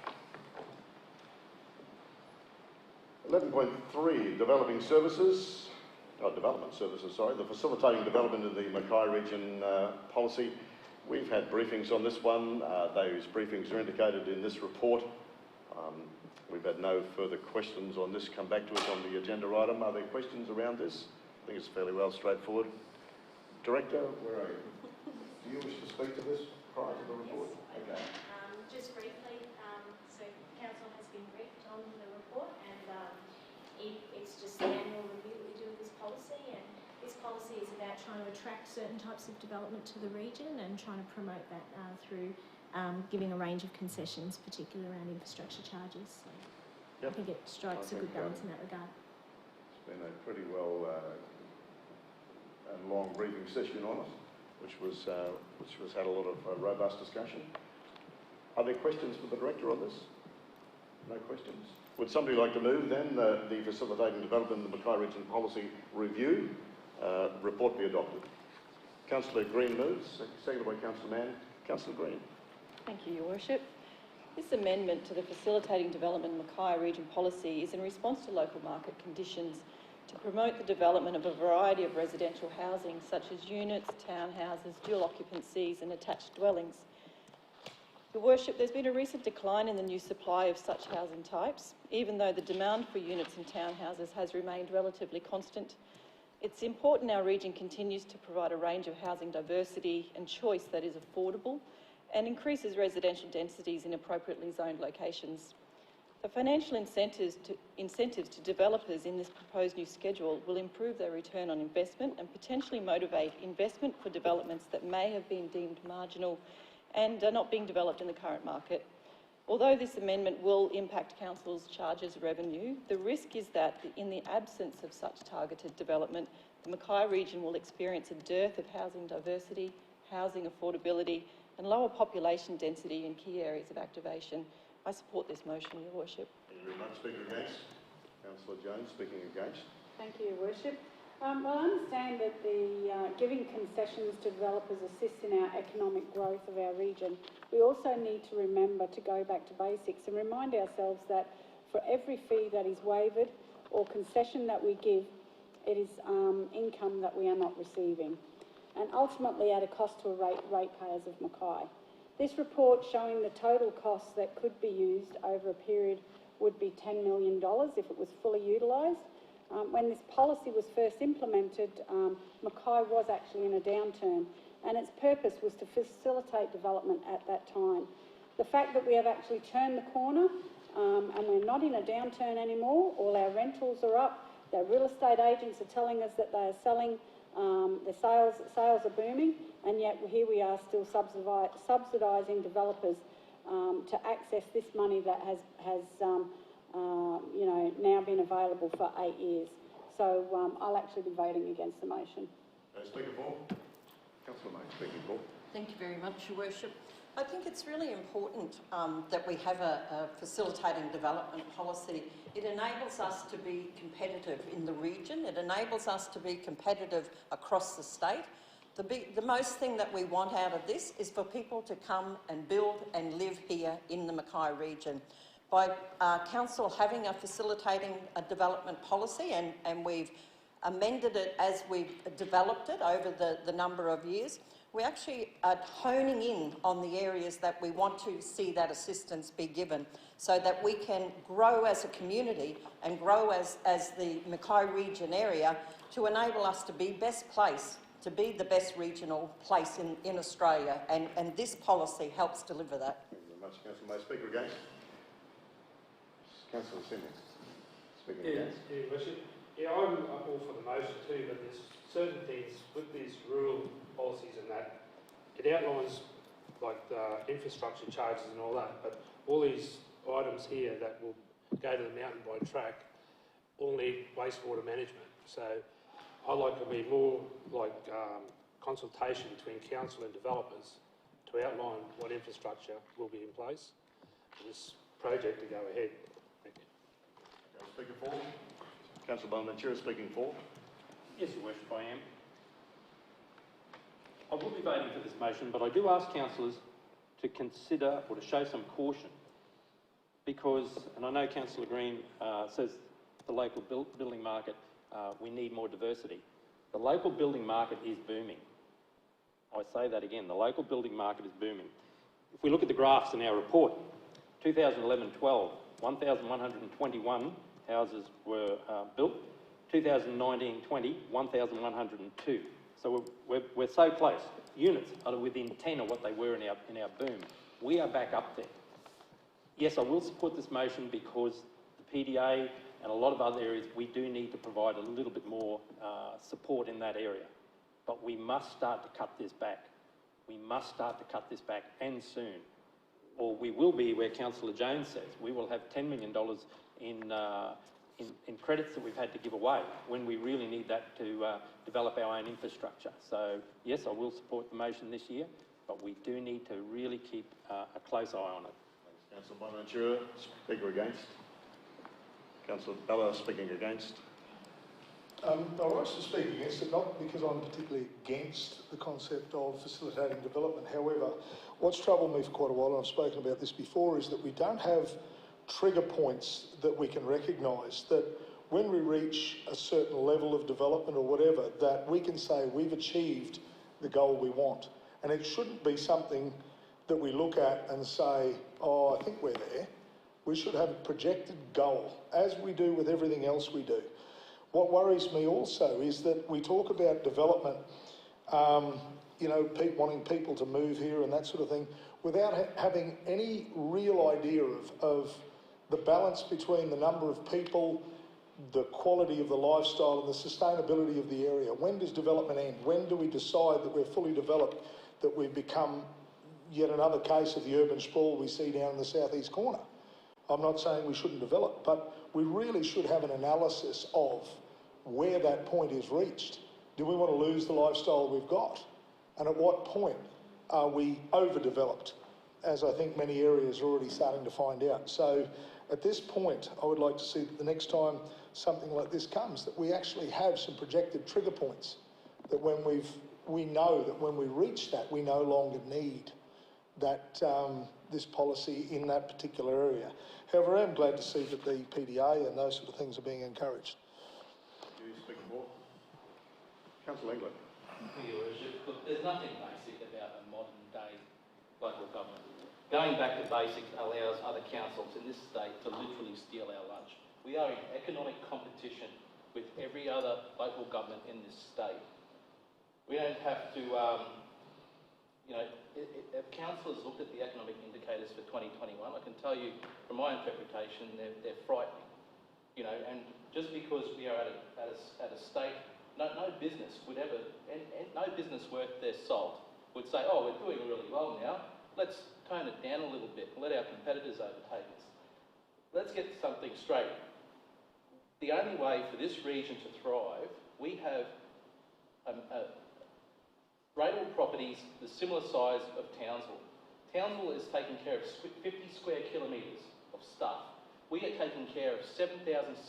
11.3, development services, the facilitating development of the Mackay region policy. We've had briefings on this one. Those briefings are indicated in this report. We've had no further questions on this come back to us on the agenda item. Are there questions around this? I think it's fairly well straightforward. Director, where are you? Do you wish to speak to this prior to the report? Yes, okay. Just briefly, so council has been briefed on the report, and it's just the annual review that we do of this policy, and this policy is about trying to attract certain types of development to the region and trying to promote that through giving a range of concessions, particularly around infrastructure charges. So yep. I think it strikes a good balance in that regard. It's been a pretty well and long briefing session on it, which had a lot of robust discussion. Are there questions for the Director on this? No questions. Would somebody like to move then the Facilitating Development of the Mackay Region Policy Review report be adopted? Councillor Green moves, seconded by Councillor Mann. Councillor Green. Thank you, Your Worship. This amendment to the Facilitating Development Mackay Region Policy is in response to local market conditions to promote the development of a variety of residential housing such as units, townhouses, dual occupancies and attached dwellings. Your Worship, there's been a recent decline in the new supply of such housing types, even though the demand for units and townhouses has remained relatively constant. It's important our region continues to provide a range of housing diversity and choice that is affordable and increases residential densities in appropriately zoned locations. The financial incentives to developers in this proposed new schedule will improve their return on investment and potentially motivate investment for developments that may have been deemed marginal and are not being developed in the current market. Although this amendment will impact Council's charges revenue, the risk is that in the absence of such targeted development, the Mackay region will experience a dearth of housing diversity, housing affordability and lower population density in key areas of activation. I support this motion, Your Worship. Thank you very much. Speaking against? Councillor Jones, speaking against. Thank you, Your Worship. Well, I understand that the giving concessions to developers assists in our economic growth of our region. We also need to remember to go back to basics and remind ourselves that for every fee that is waived or concession that we give, it is income that we are not receiving, and ultimately at a cost to ratepayers of Mackay. This report showing the total costs that could be used over a period would be $10 million if it was fully utilised. When this policy was first implemented, Mackay was actually in a downturn, and its purpose was to facilitate development at that time. The fact that we have actually turned the corner and we're not in a downturn anymore, all our rentals are up, the real estate agents are telling us that they are selling, the sales are booming, and yet here we are still subsidising developers to access this money that has now been available for 8 years. So I'll actually be voting against the motion. Speaker for. Councillor May, speaking for. Thank you very much, Your Worship. I think it's really important that we have a facilitating development policy. It enables us to be competitive in the region. It enables us to be competitive across the state. The most thing that we want out of this is for people to come and build and live here in the Mackay region. By Council having a facilitating development policy, and we've amended it as we've developed it over the number of years, we actually are honing in on the areas that we want to see that assistance be given so that we can grow as a community and grow as the Mackay region area to enable us to be best place, to be the best regional place in Australia, and this policy helps deliver that. Thank you very much, Councillor May. Speaker against? Councillor Simmons, speaking against. Yeah, Worship. Yeah, I'm all for the motion too, but there's certain things with these rural policies and that, it outlines like the infrastructure charges and all that, but all these items here that will go to the mountain by track all need wastewater management. So I'd like to be more like consultation between council and developers to outline what infrastructure will be in place for this project to go ahead. Thank you. Speaker for. Councillor Voluntary, speaking for. Yes, Your Worship, I am. I will be voting for this motion, but I do ask councillors to consider or to show some caution because, and I know Councillor Green says the local building market, we need more diversity. The local building market is booming. I say that again, the local building market is booming. If we look at the graphs in our report, 2011-12, 1,121 houses were built. 2019-20, 1,102. So we're so close. Units are within 10 of what they were in our boom. We are back up there. Yes, I will support this motion because the PDA and a lot of other areas, we do need to provide a little bit more support in that area. But we must start to cut this back. We must start to cut this back, and soon. Or we will be where Councillor Jones says, we will have $10 million in credits that we've had to give away when we really need that to develop our own infrastructure. So yes, I will support the motion this year, but we do need to really keep a close eye on it. Thanks, Councillor Bonaventura. Speaker against. Councillor Bella, speaking against. I rise to speak against it, not because I'm particularly against the concept of facilitating development. However, what's troubled me for quite a while, and I've spoken about this before, is that we don't have trigger points that we can recognise, that when we reach a certain level of development or whatever, that we can say we've achieved the goal we want. And it shouldn't be something that we look at and say, oh, I think we're there. We should have a projected goal, as we do with everything else we do. What worries me also is that we talk about development, wanting people to move here and that sort of thing, without having any real idea of the balance between the number of people, the quality of the lifestyle and the sustainability of the area. When does development end? When do we decide that we're fully developed, that we've become yet another case of the urban sprawl we see down in the southeast corner? I'm not saying we shouldn't develop, but we really should have an analysis of where that point is reached. Do we want to lose the lifestyle we've got? And at what point are we overdeveloped, as I think many areas are already starting to find out? So at this point, I would like to see that the next time something like this comes, that we actually have some projected trigger points, that when we know that when we reach that, we no longer need that this policy in that particular area. However, I am glad to see that the PDA and those sort of things are being encouraged. Do you speak more? Councillor England. Thank you, Your Worship. Look, there's nothing basic about a modern day local government. Going back to basics allows other councils in this state to literally steal our lunch. We are in economic competition with every other local government in this state. We don't have to, if councillors looked at the economic indicators for 2021, I can tell you from my interpretation, they're frightening. And just because we are at a state, no business would ever, and no business worth their salt would say, oh, we're doing really well now, let's tone it down a little bit and let our competitors overtake us. Let's get something straight. The only way for this region to thrive, we have rateable properties the similar size of Townsville. Townsville is taking care of 50 square kilometres of stuff. We are taking care of 7,600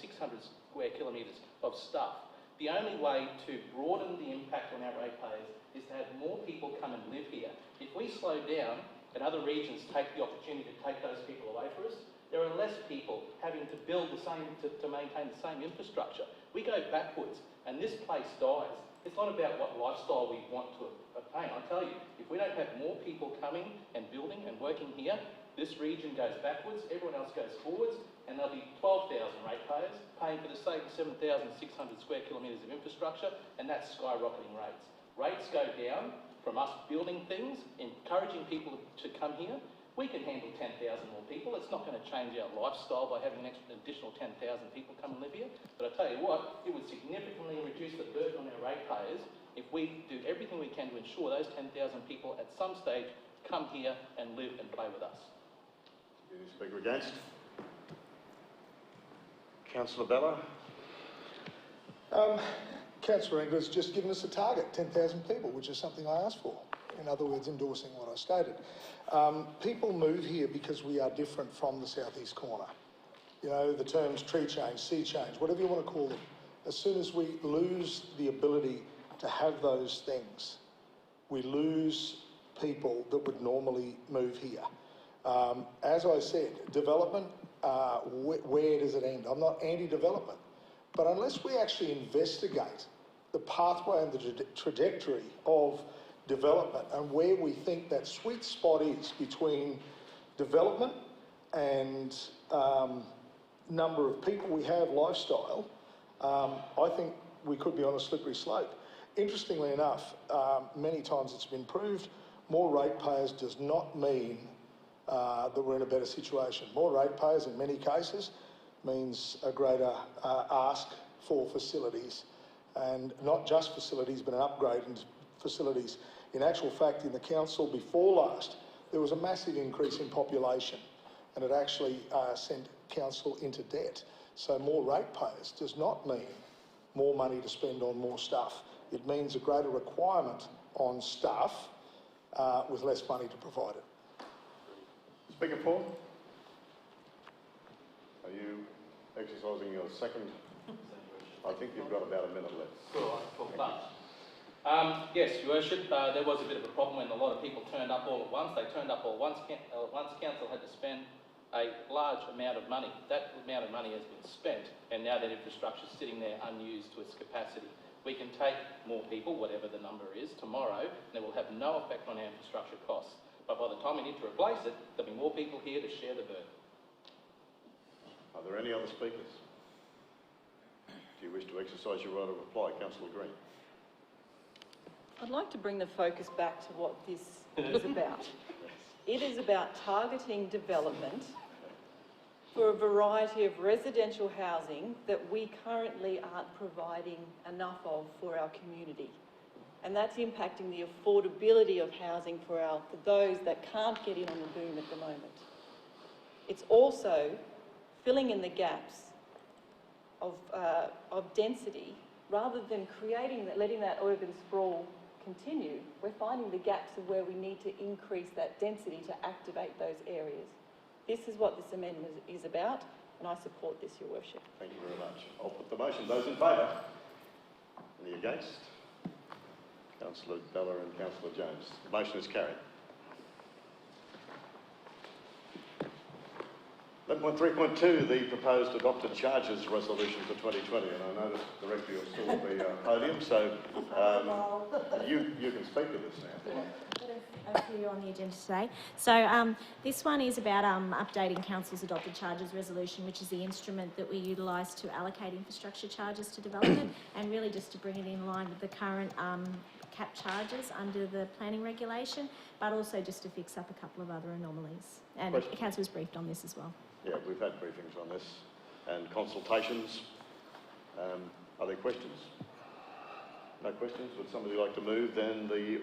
square kilometres of stuff. The only way to broaden the impact on our ratepayers is to have more people come and live here. If we slow down and other regions take the opportunity to take those people away from us, there are less people having to build the same, to maintain the same infrastructure. We go backwards and this place dies. It's not about what lifestyle we want to obtain. I tell you, if we don't have more people coming and building and working here, this region goes backwards, everyone else goes forwards, and there'll be 12,000 ratepayers paying for the same 7,600 square kilometres of infrastructure, and that's skyrocketing rates. Rates go down from us building things, encouraging people to come here. We can handle 10,000 more people. It's not going to change our lifestyle by having an additional 10,000 people come and live here. But I tell you what, it would significantly reduce the burden on our ratepayers if we do everything we can to ensure those 10,000 people at some stage come here and live and play with us. Any speaker against? Councillor Bella. Councillor England's just given us a target, 10,000 people, which is something I asked for. In other words, endorsing what I stated. People move here because we are different from the southeast corner. You know, the terms tree change, sea change, whatever you want to call them. As soon as we lose the ability to have those things, we lose people that would normally move here. As I said, development, where does it end? I'm not anti-development, but unless we actually investigate the pathway and the trajectory of development and where we think that sweet spot is between development and number of people we have, lifestyle, I think we could be on a slippery slope. Interestingly enough, many times it's been proved, more ratepayers does not mean that we're in a better situation. More ratepayers in many cases means a greater ask for facilities, and not just facilities but an upgrade in facilities. In actual fact, in the council before last, there was a massive increase in population and it actually sent council into debt. So more ratepayers does not mean more money to spend on more stuff. It means a greater requirement on staff with less money to provide it. Speaker 4. Are you exercising your second? I think you've got about a minute left. Sure, I'll talk fast. Yes, Your Worship, there was a bit of a problem when a lot of people turned up all at once. They turned up all once. Council had to spend a large amount of money. That amount of money has been spent, and now that infrastructure is sitting there unused to its capacity. We can take more people, whatever the number is, tomorrow, and it will have no effect on our infrastructure costs. But by the time we need to replace it, there'll be more people here to share the burden. Are there any other speakers? Do you wish to exercise your right of reply, Councillor Green? I'd like to bring the focus back to what this is about. It is about targeting development for a variety of residential housing that we currently aren't providing enough of for our community. And that's impacting the affordability of housing for those that can't get in on the boom at the moment. It's also filling in the gaps of density rather than letting that urban sprawl continue. We're finding the gaps of where we need to increase that density to activate those areas. This is what this amendment is about, and I support this, Your Worship. Thank you very much. I'll put the motion. Those in favour? Any against? Councillor Bella and Councillor Jones. The motion is carried. 11.3.2, the proposed adopted charges resolution for 2020, and I notice, Director, you're still at the podium, so you can speak to this now. A few on the agenda today. So this one is about updating Council's adopted charges resolution, which is the instrument that we utilise to allocate infrastructure charges to development, and really just to bring it in line with the current cap charges under the planning regulation, but also just to fix up a couple of other anomalies. And Council was briefed on this as well. Yeah, we've had briefings on this and consultations. Are there questions? No questions? Would somebody like to move then the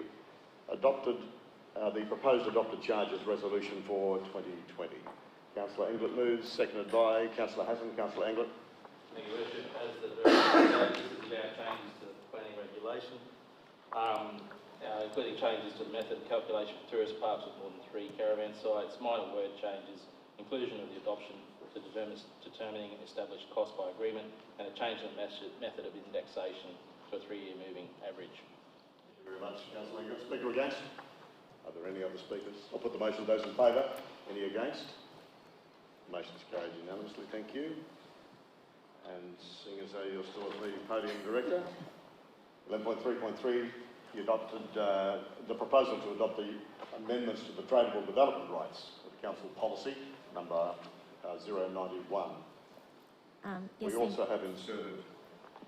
proposed adopted charges resolution for 2020? Councillor Englert moves, seconded by Councillor Hassan. Councillor Englert. Thank you, Worship. As the Director said, this is about changes to the planning regulation, including changes to the method of calculation for tourist parks with more than 3 caravan sites, minor word changes, inclusion of the adoption to determining established cost by agreement, and a change in the method of indexation to a 3-year moving average. Thank you very much, Councillor Englert. Speaker against? Are there any other speakers? I'll put the motion. Those in favour? Any against? The motion is carried unanimously. Thank you. And seeing as though you're still at the podium, Director, 11.3.3, the proposal to adopt the amendments to the tradable development rights of the Council policy number 091. Yes, we also have inserted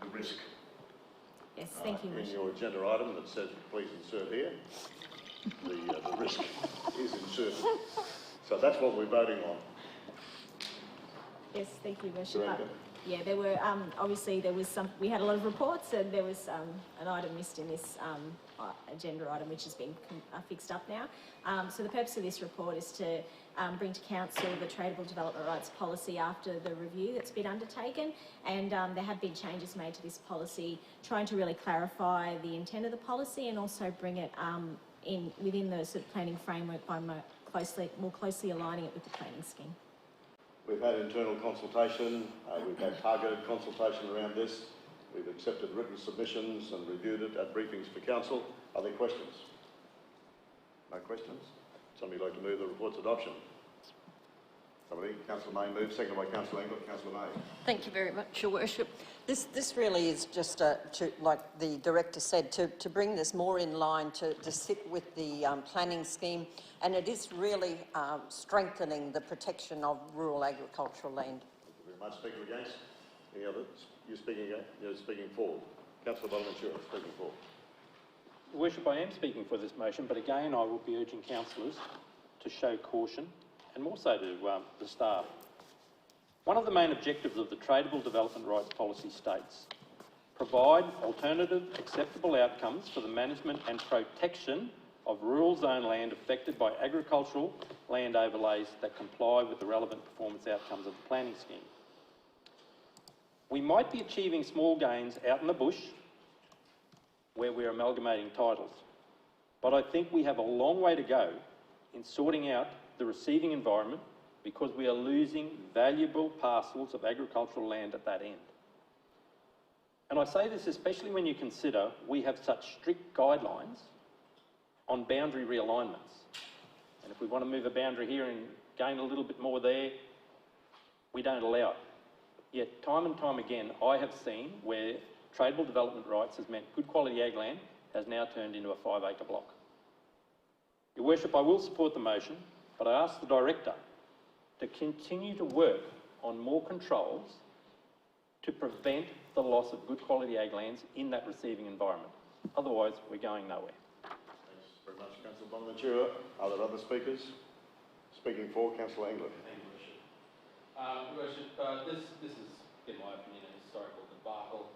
the risk. Yes, thank you. In your agenda item that says please insert here. The risk is inserted. So that's what we're voting on. Yes, thank you, Worship. Yeah, there were, obviously there was we had a lot of reports, and there was an item missed in this agenda item which has been fixed up now. So the purpose of this report is to bring to Council the tradable development rights policy after the review that's been undertaken, and there have been changes made to this policy, trying to really clarify the intent of the policy and also bring it within the sort of planning framework by more closely aligning it with the planning scheme. We've had internal consultation, we've had targeted consultation around this, we've accepted written submissions and reviewed it at briefings for Council. Are there questions? No questions? Somebody like to move the report's adoption? Somebody? Councillor May moves, seconded by Councillor Englert. Councillor May. Thank you very much, Your Worship. This really is just, like the Director said, to bring this more in line, to sit with the planning scheme, and it is really strengthening the protection of rural agricultural land. Thank you very much. Speaker against? Any others? You're speaking against? You're speaking for. Councillor Voluntary speaking for. Your Worship, I am speaking for this motion, but again I will be urging councillors to show caution, and more so to the staff. One of the main objectives of the tradable development rights policy states, provide alternative acceptable outcomes for the management and protection of rural zone land affected by agricultural land overlays that comply with the relevant performance outcomes of the planning scheme. We might be achieving small gains out in the bush where we're amalgamating titles, but I think we have a long way to go in sorting out the receiving environment, because we are losing valuable parcels of agricultural land at that end. And I say this especially when you consider we have such strict guidelines on boundary realignments. And if we want to move a boundary here and gain a little bit more there, we don't allow it. Yet time and time again, I have seen where tradable development rights has meant good quality ag land has now turned into a 5-acre block. Your Worship, I will support the motion, but I ask the Director to continue to work on more controls to prevent the loss of good quality ag lands in that receiving environment. Otherwise, we're going nowhere. Thanks very much, Councillor Bonaventura. Are there other speakers? Speaking for, Councillor Englert. Your Worship, this is, in my opinion, a historical debacle.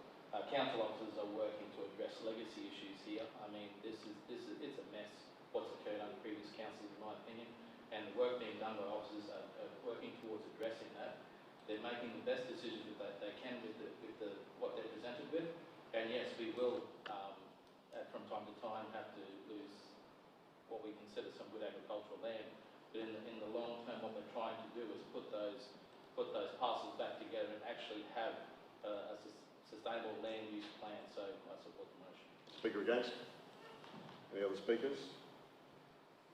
Council officers are working to address legacy issues here. I mean, it's a mess what's occurred under previous councils, in my opinion, and the work being done by officers are working towards addressing that. They're making the best decisions that they can with what they're presented with, and yes, we will from time to time have to lose what we consider some good agricultural land. But in the long term, what we're trying to do is put those parcels back together and actually have a sustainable land use plan. So I support the motion. Speaker against? Any other speakers?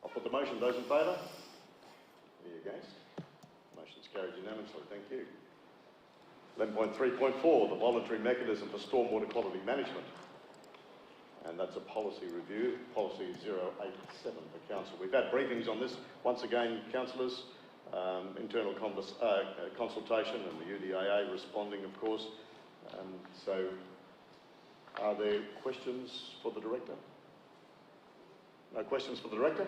I'll put the motion. Those in favour? Any against? Motion's carried unanimously. Thank you. 11.3.4, the voluntary mechanism for stormwater quality management. And that's a policy review, policy 087 for council. We've had briefings on this. Once again, councillors, internal consultation and the UDAA responding, of course. So, are there questions for the Director? No questions for the Director?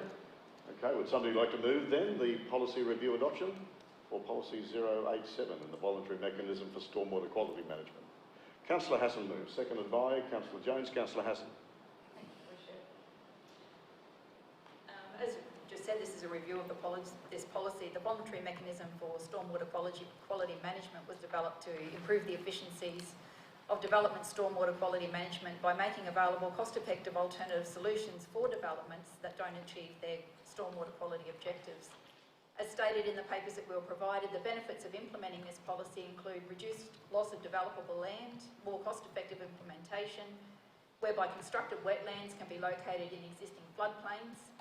Okay, would somebody like to move then the policy review adoption for policy 087 and the voluntary mechanism for stormwater quality management? Councillor Hassan moves, seconded by Councillor Jones. Councillor Hassan. As just said, this is a review of this policy. The voluntary mechanism for stormwater quality management was developed to improve the efficiencies of development stormwater quality management by making available cost-effective alternative solutions for developments that don't achieve their stormwater quality objectives. As stated in the papers that we were provided, the benefits of implementing this policy include reduced loss of developable land, more cost-effective implementation, whereby constructed wetlands can be located in existing floodplains,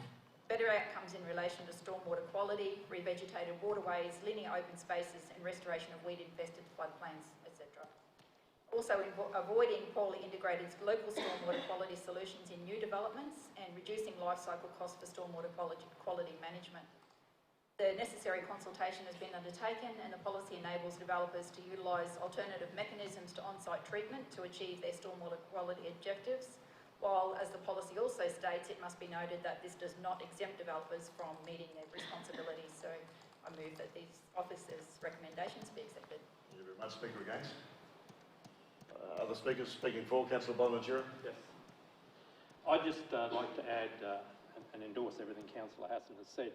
better outcomes in relation to stormwater quality, revegetated waterways, linear open spaces and restoration of weed-infested floodplains, etc. Also avoiding poorly integrated local stormwater quality solutions in new developments and reducing life cycle costs for stormwater quality management. The necessary consultation has been undertaken and the policy enables developers to utilise alternative mechanisms to on-site treatment to achieve their stormwater quality objectives, while, as the policy also states, it must be noted that this does not exempt developers from meeting their responsibilities. So I move that these officers' recommendations be accepted. Thank you very much. Speaker against? Other speakers speaking for? Councillor Voluntary? Yes. I'd just like to add and endorse everything Councillor Hassan has said,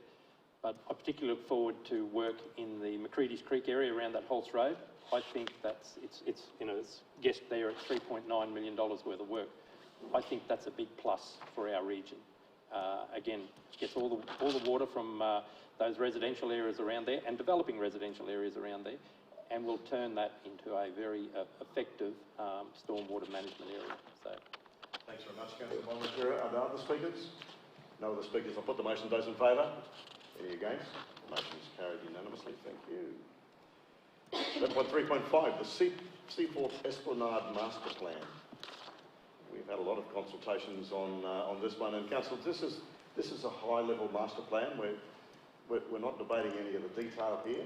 but I particularly look forward to work in the Macready's Creek area around that Holtz Road. I think that's it's guessed there at $3.9 million worth of work. I think that's a big plus for our region. Again, gets all the water from those residential areas around there and developing residential areas around there, and will turn that into a very effective stormwater management area. So, thanks very much, Councillor Voluntary. Are there other speakers? No other speakers. I'll put the motion. Those in favour? Any against? The motion is carried unanimously. Thank you. 11.3.5, the Seaforth Esplanade Master Plan. We've had a lot of consultations on this one, and council, this is a high-level master plan. We're not debating any of the detail here.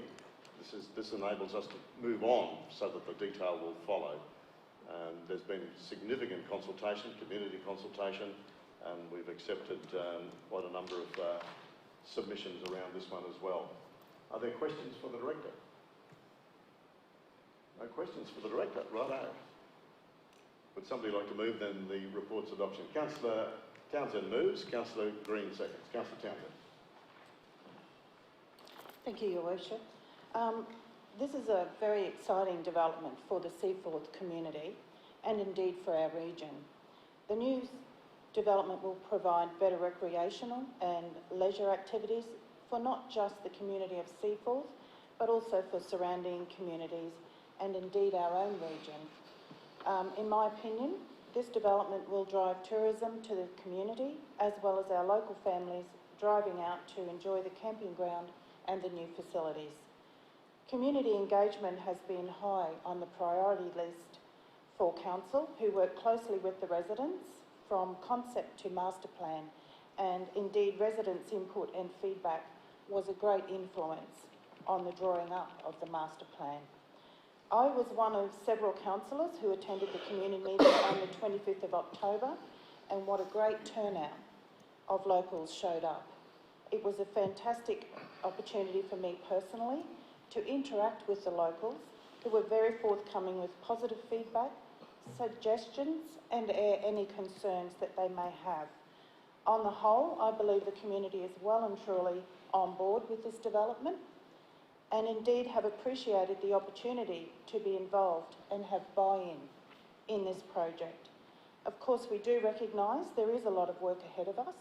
This enables us to move on so that the detail will follow. There's been significant consultation, community consultation, and we've accepted quite a number of submissions around this one as well. Are there questions for the Director? No questions for the Director. Righto. Would somebody like to move then the report's adoption? Councillor Townsend moves. Councillor Green seconds. Councillor Townsend. Thank you, Your Worship. This is a very exciting development for the Seaforth community and indeed for our region. The new development will provide better recreational and leisure activities for not just the community of Seaforth, but also for surrounding communities and indeed our own region. In my opinion, this development will drive tourism to the community as well as our local families driving out to enjoy the camping ground and the new facilities. Community engagement has been high on the priority list for council, who work closely with the residents from concept to master plan, and indeed residents' input and feedback was a great influence on the drawing up of the master plan. I was one of several councillors who attended the community meeting on the 25th of October, and what a great turnout of locals showed up. It was a fantastic opportunity for me personally to interact with the locals, who were very forthcoming with positive feedback, suggestions and any concerns that they may have. On the whole, I believe the community is well and truly on board with this development and indeed have appreciated the opportunity to be involved and have buy-in in this project. Of course, we do recognise there is a lot of work ahead of us,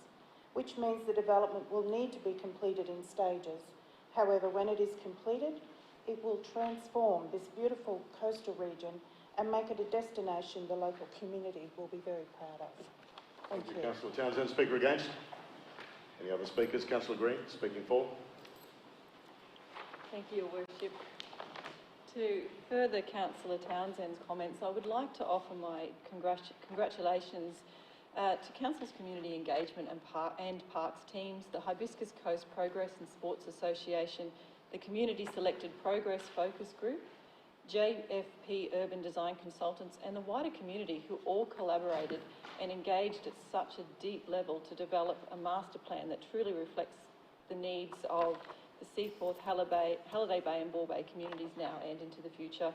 which means the development will need to be completed in stages. However, when it is completed, it will transform this beautiful coastal region and make it a destination the local community will be very proud of. Thank you. Councillor Townsend. Speaker against? Any other speakers? Councillor Green, speaking for. Thank you, Your Worship. To further Councillor Townsend's comments, I would like to offer my congratulations to Council's Community Engagement and Parks teams, the Hibiscus Coast Progress and Sports Association, the Community Selected Progress Focus Group, JFP Urban Design Consultants and the wider community who all collaborated and engaged at such a deep level to develop a master plan that truly reflects the needs of the Seaforth, Halliday Bay and Ball Bay communities now and into the future.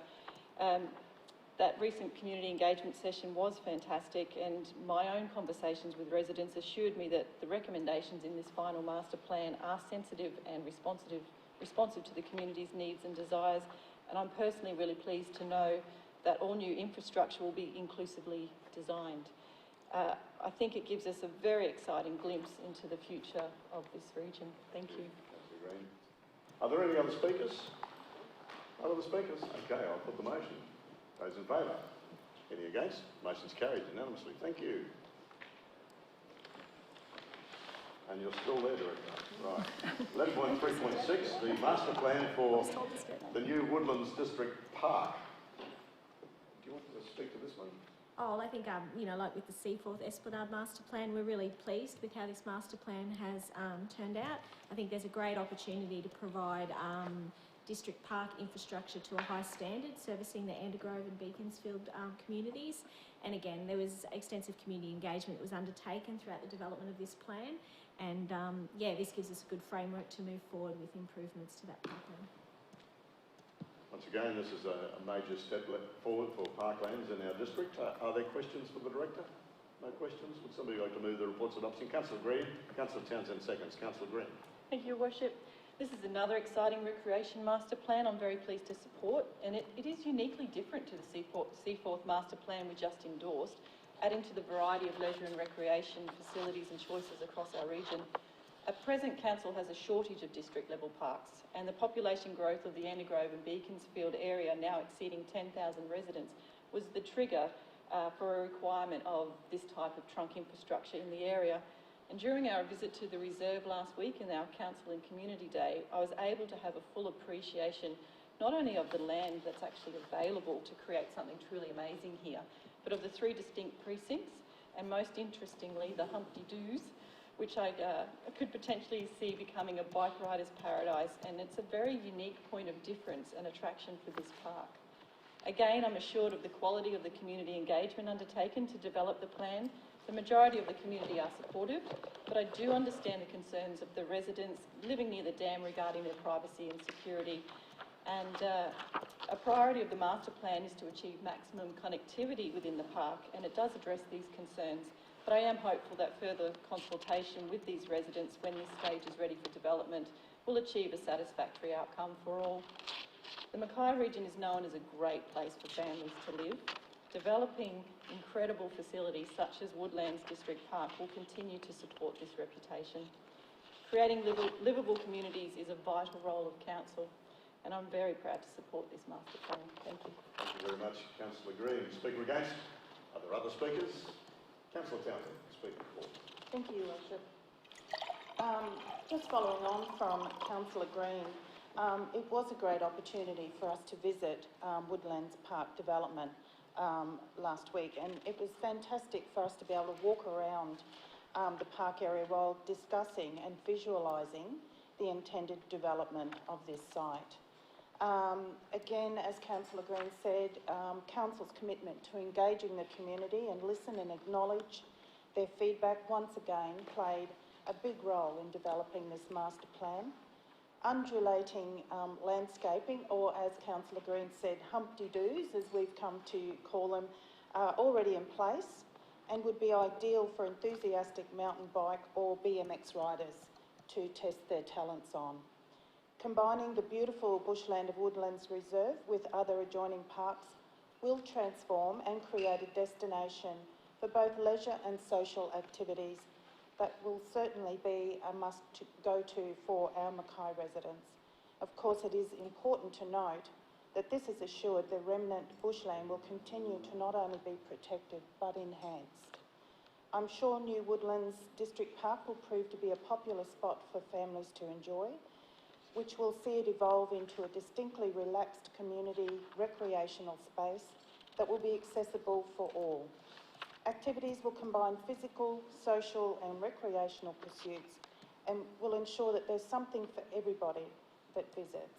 That recent community engagement session was fantastic, and my own conversations with residents assured me that the recommendations in this final master plan are sensitive and responsive to the community's needs and desires, and I'm personally really pleased to know that all new infrastructure will be inclusively designed. I think it gives us a very exciting glimpse into the future of this region. Thank you. Are there any other speakers? Other speakers? Okay, I'll put the motion. Those in favour? Any against? Motion's carried unanimously. Thank you. And you're still there, Director. Right. 11.3.6, the master plan for the new Woodlands District Park. Do you want to speak to this one? Oh, I think, you know, like with the Seaforth Esplanade master plan, we're really pleased with how this master plan has turned out. I think there's a great opportunity to provide district park infrastructure to a high standard, servicing the Andergrove and Beaconsfield communities. And again, there was extensive community engagement that was undertaken throughout the development of this plan. And yeah, this gives us a good framework to move forward with improvements to that parkland. Once again, this is a major step forward for parklands in our district. Are there questions for the Director? No questions? Would somebody like to move the report's adoption? Councillor Green. Councillor Townsend seconds. Councillor Green. Thank you, Your Worship. This is another exciting recreation master plan I'm very pleased to support, and it is uniquely different to the Seaforth master plan we just endorsed, adding to the variety of leisure and recreation facilities and choices across our region. At present, Council has a shortage of district-level parks, and the population growth of the Andergrove and Beaconsfield area, now exceeding 10,000 residents, was the trigger for a requirement of this type of trunk infrastructure in the area. And during our visit to the reserve last week in our Council and Community Day, I was able to have a full appreciation not only of the land that's actually available to create something truly amazing here, but of the 3 distinct precincts, and most interestingly, the Humpty Doos, which I could potentially see becoming a bike rider's paradise, and it's a very unique point of difference and attraction for this park. Again, I'm assured of the quality of the community engagement undertaken to develop the plan. The majority of the community are supportive, but I do understand the concerns of the residents living near the dam regarding their privacy and security. And a priority of the master plan is to achieve maximum connectivity within the park, and it does address these concerns. But I am hopeful that further consultation with these residents when this stage is ready for development will achieve a satisfactory outcome for all. The Mackay region is known as a great place for families to live. Developing incredible facilities such as Woodlands District Park will continue to support this reputation. Creating livable communities is a vital role of Council, and I'm very proud to support this master plan. Thank you. Thank you very much, Councillor Green. Speaker against? Are there other speakers? Councillor Townsend, speaker for. Thank you, Your Worship. Just following on from Councillor Green, it was a great opportunity for us to visit Woodlands Park development last week, and it was fantastic for us to be able to walk around the park area while discussing and visualising the intended development of this site. Again, as Councillor Green said, Council's commitment to engaging the community and listen and acknowledge their feedback once again played a big role in developing this master plan. undulating landscaping, or as Councillor Green said, humpty-doos, as we've come to call them, are already in place and would be ideal for enthusiastic mountain bike or BMX riders to test their talents on. Combining the beautiful bushland of Woodlands Reserve with other adjoining parks will transform and create a destination for both leisure and social activities that will certainly be a must-go-to for our Mackay residents. Of course, it is important to note that this has assured the remnant bushland will continue to not only be protected but enhanced. I'm sure New Woodlands District Park will prove to be a popular spot for families to enjoy, which will see it evolve into a distinctly relaxed community recreational space that will be accessible for all. Activities will combine physical, social and recreational pursuits and will ensure that there's something for everybody that visits.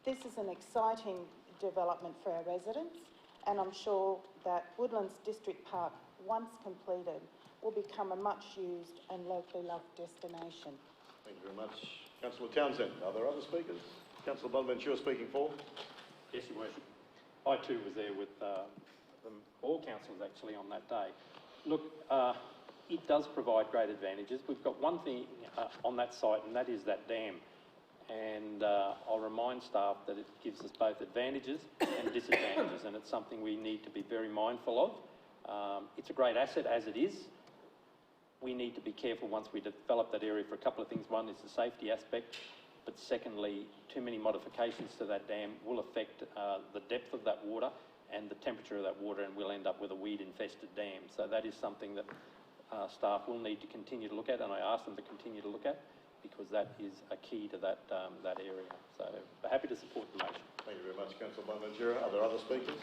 This is an exciting development for our residents, and I'm sure that Woodlands District Park, once completed, will become a much used and locally loved destination. Thank you very much. Councillor Townsend, are there other speakers? Councillor Bonaventura speaking for? Yes, Your Worship. I too was there with all councillors actually on that day. Look, it does provide great advantages. We've got one thing on that site, and that is that dam. And I'll remind staff that it gives us both advantages and disadvantages, and it's something we need to be very mindful of. It's a great asset as it is. We need to be careful once we develop that area for a couple of things. One is the safety aspect, but secondly, too many modifications to that dam will affect the depth of that water and the temperature of that water, and we'll end up with a weed-infested dam. So that is something that staff will need to continue to look at, and I ask them to continue to look at, because that is a key to that area. So we're happy to support the motion. Thank you very much, Councillor Bonaventura. Are there other speakers?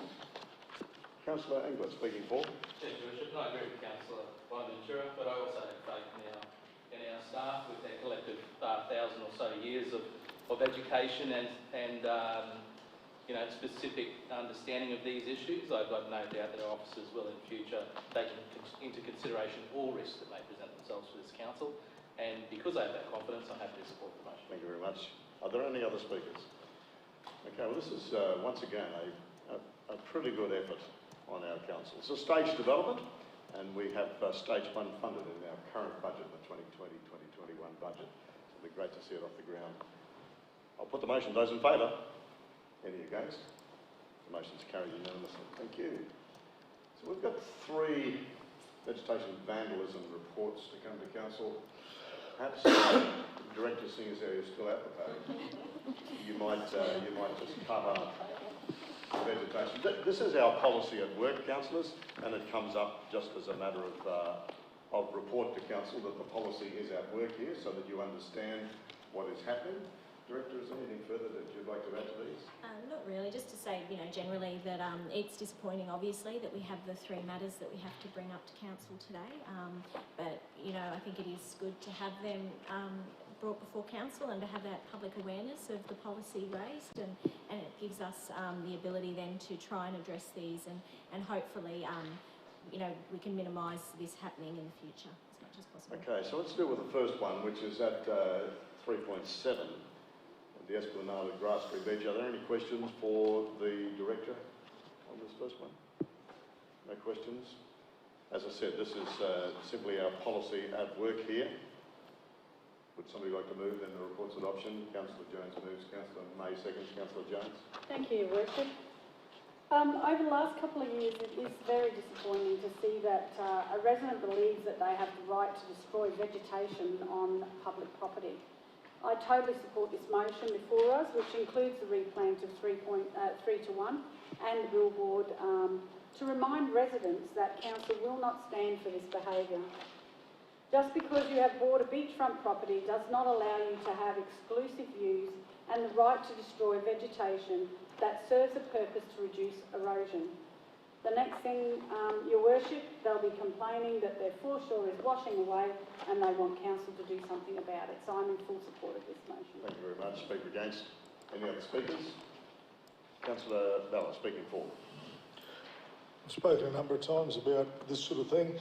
Councillor Engler speaking for? Yes, Your Worship. I agree with Councillor Bonaventura, but I also have faith in our staff with their collective 1,000 or so years of education and you know, specific understanding of these issues. I've got no doubt that our officers will in future take into consideration all risks that may present themselves to this council. And because I have that confidence, I'm happy to support the motion. Thank you very much. Are there any other speakers? Okay, well, this is once again a pretty good effort on our council. It's a staged development, and we have stage 1 funded in our current budget, the 2020-2021 budget. So it'll be great to see it off the ground. I'll put the motion. Those in favour? Any against? The motion's carried unanimously. Thank you. So we've got 3 vegetation vandalism reports to come to council. Perhaps Director Singer's area is still out there. You might just cover vegetation. This is our policy at work, councillors, and it comes up just as a matter of report to council that the policy is at work here, so that you understand what is happening. Director, is there anything further that you'd like to add to these? Not really, just to say, you know, generally that it's disappointing, obviously, that we have the 3 matters that we have to bring up to council today. But, you know, I think it is good to have them brought before council and to have that public awareness of the policy raised, and it gives us the ability then to try and address these and hopefully, you know, we can minimise this happening in the future as much as possible. Okay, so let's deal with the first one, which is at 3.7. The Esplanade of Grass Tree Beach. Are there any questions for the Director on this first one? No questions? As I said, this is simply our policy at work here. Would somebody like to move then the report's adoption? Councillor Jones moves, Councillor May seconds, Councillor Jones. Thank you, Your Worship. Over the last couple of years, it is very disappointing to see that a resident believes that they have the right to destroy vegetation on public property. I totally support this motion before us, which includes the replant of 3 to 1 and the billboard, to remind residents that council will not stand for this behaviour. Just because you have bought a beachfront property does not allow you to have exclusive views and the right to destroy vegetation that serves a purpose to reduce erosion. The next thing, Your Worship, they'll be complaining that their foreshore is washing away and they want council to do something about it. So I'm in full support of this motion. Thank you very much. Speaker against. Any other speakers? Councillor Bella speaking for. I've spoken a number of times about this sort of thing.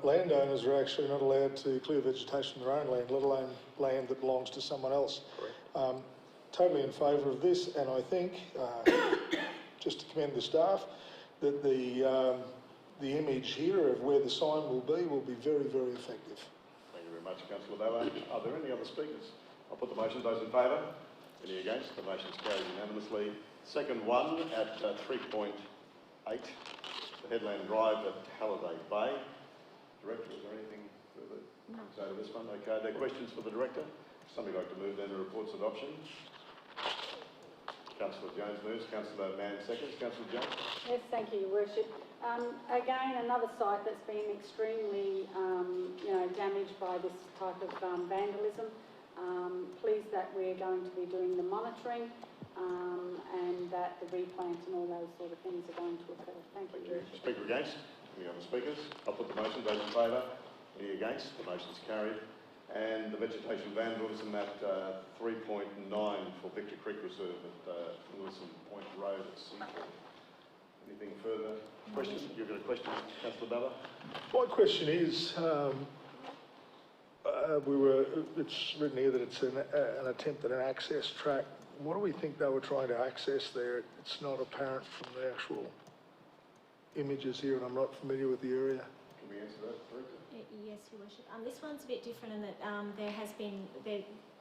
Landowners are actually not allowed to clear vegetation on their own land, let alone land that belongs to someone else. Correct. Totally in favour of this, and I think, just to commend the staff, that the image here of where the sign will be very, very effective. Thank you very much, Councillor Ballard. Are there any other speakers? I'll put the motion. Those in favour? Any against? The motion is carried unanimously. Second one at 3.8, the Headland Drive at Halliday Bay. Director, is there anything further to say to this one? Okay, are there questions for the Director? Somebody like to move then the report's adoption? Councillor Jones moves. Councillor Mann seconds. Councillor Jones? Yes, thank you, Your Worship. Again, another site that's been extremely, damaged by this type of vandalism. Pleased that we're going to be doing the monitoring and that the replant and all those sort of things are going to occur. Thank you, Your Worship. Speaker against? Any other speakers? I'll put the motion. Those in favour? Any against? The motion's carried. And the vegetation vandalism at 3.9 for Victor Creek Reserve at Wilson Point Road at Seaford. Anything further? Questions? You've got a question, Councillor Ballard? My question is, it's written here that it's an attempt at an access track. What do we think they were trying to access there? It's not apparent from the actual images here, and I'm not familiar with the area. Can we answer that, Director? Yes, Your Worship. This one's a bit different in that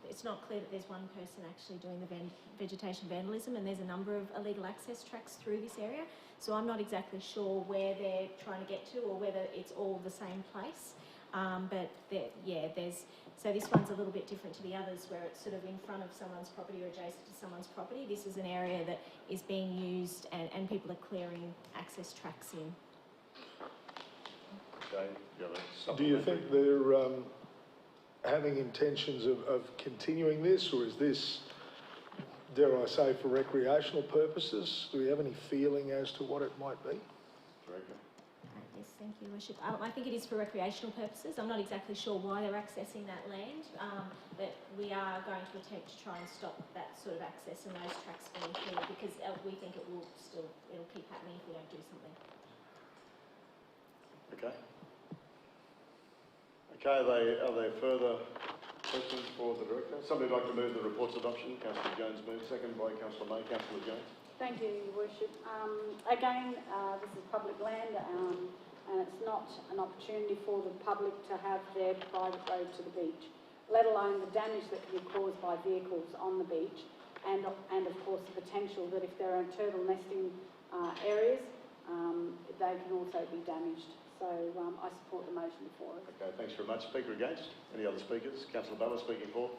it's not clear that there's one person actually doing the vegetation vandalism, and there's a number of illegal access tracks through this area. So I'm not exactly sure where they're trying to get to or whether it's all the same place. So this one's a little bit different to the others where it's sort of in front of someone's property or adjacent to someone's property. This is an area that is being used and people are clearing access tracks in. Okay. Do you think they're having intentions of continuing this, or is this, dare I say, for recreational purposes? Do we have any feeling as to what it might be? Director? Yes, thank you, Your Worship. I think it is for recreational purposes. I'm not exactly sure why they're accessing that land, but we are going to attempt to try and stop that sort of access and those tracks being cleared because we think it'll keep happening if we don't do something. Okay. Okay, are there further questions for the Director? Somebody like to move the report's adoption? Councillor Jones moves, second by Councillor May. Councillor Jones. Thank you, Your Worship. Again, this is public land and it's not an opportunity for the public to have their private road to the beach, let alone the damage that can be caused by vehicles on the beach and of course the potential that if there are turtle nesting areas, they can also be damaged. So I support the motion before us. Okay, thanks very much. Speaker against? Any other speakers? Councillor Ballard speaking for.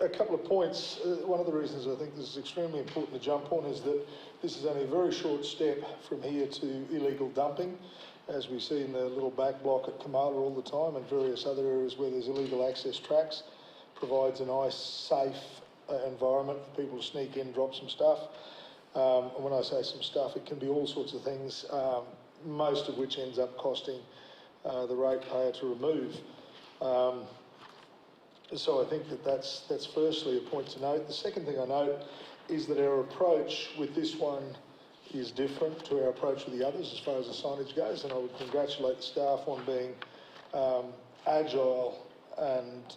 A couple of points. One of the reasons I think this is extremely important to jump on is that this is only a very short step from here to illegal dumping, as we see in the little back block at Kamala all the time and various other areas where there's illegal access tracks. Provides a nice, safe environment for people to sneak in, drop some stuff. And when I say some stuff, it can be all sorts of things. Most of which ends up costing the ratepayer to remove. So I think that's firstly a point to note. The second thing I note is that our approach with this one is different to our approach with the others as far as the signage goes, and I would congratulate the staff on being agile and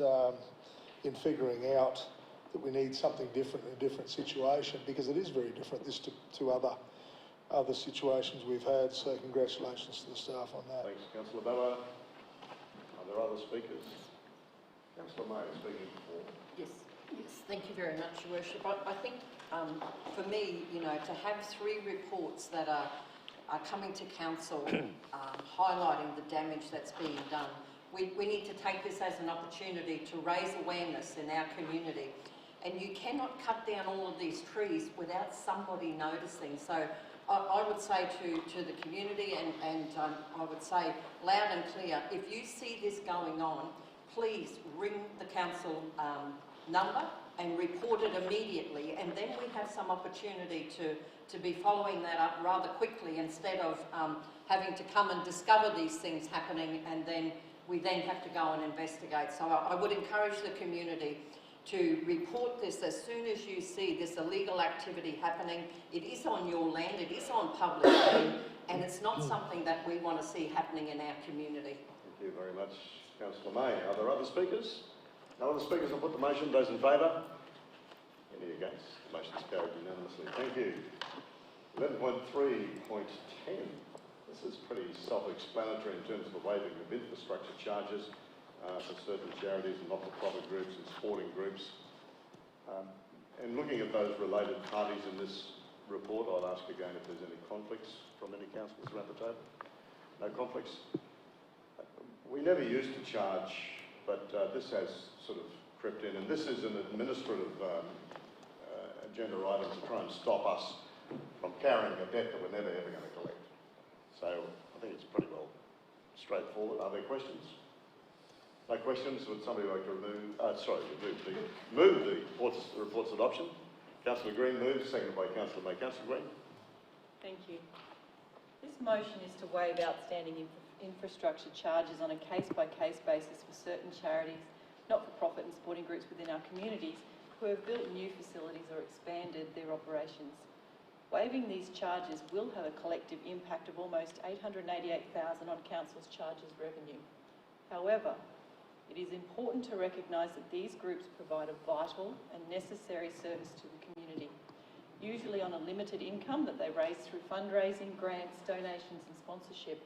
in figuring out that we need something different in a different situation, because it is very different this to other situations we've had, so congratulations to the staff on that. Thanks, Councillor Ballard. Are there other speakers? Councillor May speaking for. Yes, thank you very much, Your Worship. I think for me, to have 3 reports that are coming to Council highlighting the damage that's being done, we need to take this as an opportunity to raise awareness in our community. And you cannot cut down all of these trees without somebody noticing. So I would say to the community and I would say loud and clear, if you see this going on, please ring the council number and report it immediately, and then we have some opportunity to be following that up rather quickly instead of having to come and discover these things happening and then we then have to go and investigate. So I would encourage the community to report this as soon as you see this illegal activity happening. It is on your land, it is on public land, and it's not something that we want to see happening in our community. Thank you very much, Councillor May. Are there other speakers? No other speakers will put the motion. Those in favour? Any against? The motion is carried unanimously. Thank you. 11.3.10. This is pretty self-explanatory in terms of the waiving of infrastructure charges for certain charities and not-for-profit groups and sporting groups. And looking at those related parties in this report, I'd ask again if there's any conflicts from any councillors around the table. No conflicts? We never used to charge, but this has sort of crept in, and this is an administrative agenda item to try and stop us from carrying a debt that we're never ever going to collect. So I think it's pretty well straightforward. Are there questions? No questions? Would somebody like to move the report's adoption? Councillor Green moves, seconded by Councillor May. Councillor Green. Thank you. This motion is to waive outstanding infrastructure charges on a case-by-case basis for certain charities, not-for-profit and sporting groups within our communities who have built new facilities or expanded their operations. Waiving these charges will have a collective impact of almost $888,000 on Council's charges revenue. However, it is important to recognise that these groups provide a vital and necessary service to the community, usually on a limited income that they raise through fundraising, grants, donations and sponsorship,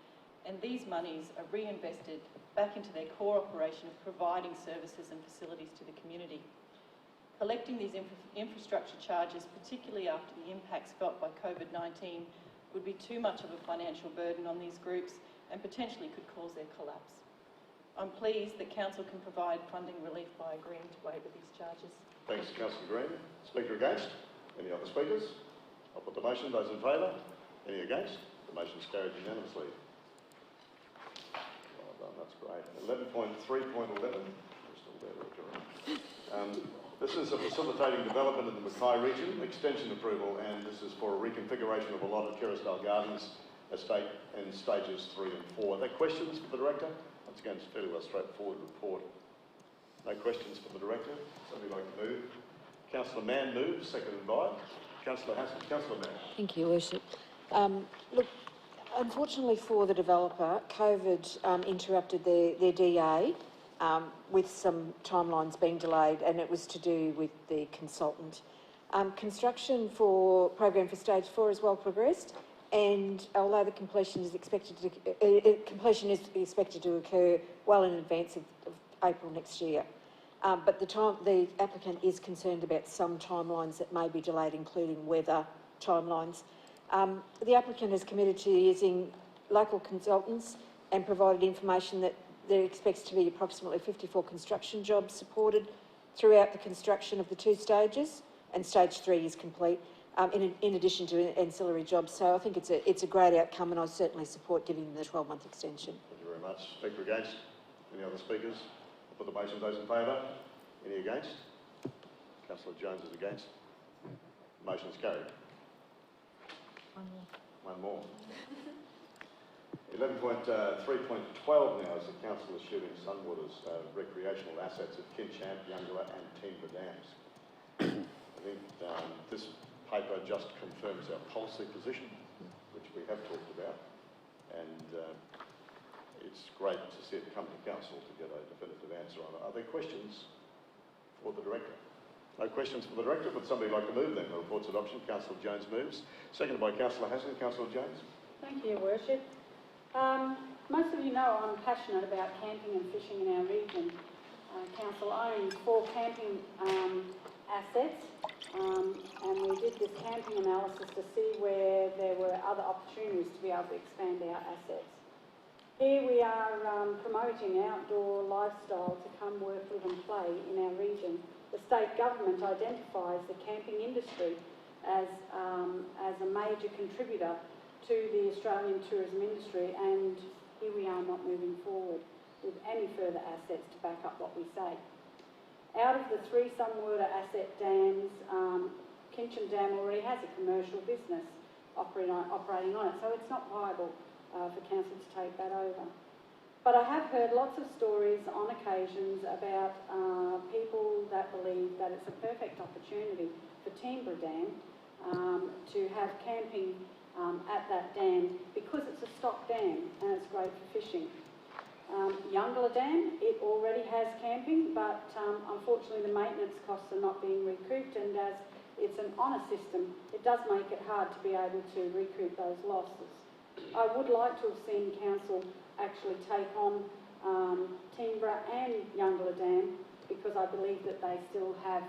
and these monies are reinvested back into their core operation of providing services and facilities to the community. Collecting these infrastructure charges, particularly after the impacts felt by COVID-19, would be too much of a financial burden on these groups and potentially could cause their collapse. I'm pleased that Council can provide funding relief by agreeing to waive these charges. Thanks, Councillor Green. Speaker against? Any other speakers? I'll put the motion. Those in favour? Any against? The motion is carried unanimously. Well done, that's great. 11.3.11. We're still there, this is a facilitating development in the Mackay region, extension approval, and this is for a reconfiguration of a lot of Kerrisdale Gardens estate in stages 3 and 4. Are there questions for the Director? Once again, it's a fairly well straightforward report. No questions for the Director? Somebody like to move? Councillor Mann moves, seconded by Councillor Hassan. Councillor Mann. Thank you, Worship. Look, unfortunately for the developer, COVID interrupted their DA with some timelines being delayed, and it was to do with the consultant. Construction for program for stage 4 is well progressed, and although the completion is expected to occur well in advance of April next year. But the applicant is concerned about some timelines that may be delayed, including weather timelines. The applicant has committed to using local consultants and provided information that there expects to be approximately 54 construction jobs supported throughout the construction of the 2 stages, and stage 3 is complete, in addition to ancillary jobs. So I think it's a great outcome, and I certainly support giving them the 12-month extension. Thank you very much. Speaker against? Any other speakers? I'll put the motion. Those in favour? Any against? Councillor Jones is against. Motion is carried. One more. 11.3.12 now is the Council is shooting Sunwater's recreational assets at Kinchamp, Youngler and Teembra Dams. I think this paper just confirms our policy position, which we have talked about, and it's great to see it come to Council to get a definitive answer on it. Are there questions for the Director? No questions for the Director. Would somebody like to move then the report's adoption? Councillor Jones moves, seconded by Councillor Hassan. Councillor Jones. Thank you, Your Worship. Most of you know I'm passionate about camping and fishing in our region. Council owns 4 camping assets, and we did this camping analysis to see where there were other opportunities to be able to expand our assets. Here we are promoting outdoor lifestyle to come work, live and play in our region. The state government identifies the camping industry as a major contributor to the Australian tourism industry, and here we are not moving forward with any further assets to back up what we say. Out of the 3 Stormwater asset dams, Kinchamp Dam already has a commercial business operating on it, so it's not viable for Council to take that over. But I have heard lots of stories on occasions about people that believe that it's a perfect opportunity for Teembra Dam to have camping at that dam because it's a stock dam and it's great for fishing. Youngler Dam, it already has camping, but unfortunately the maintenance costs are not being recouped, and as it's an honour system, it does make it hard to be able to recoup those losses. I would like to have seen council actually take on Timbra and Youngler Dam, because I believe that they still have,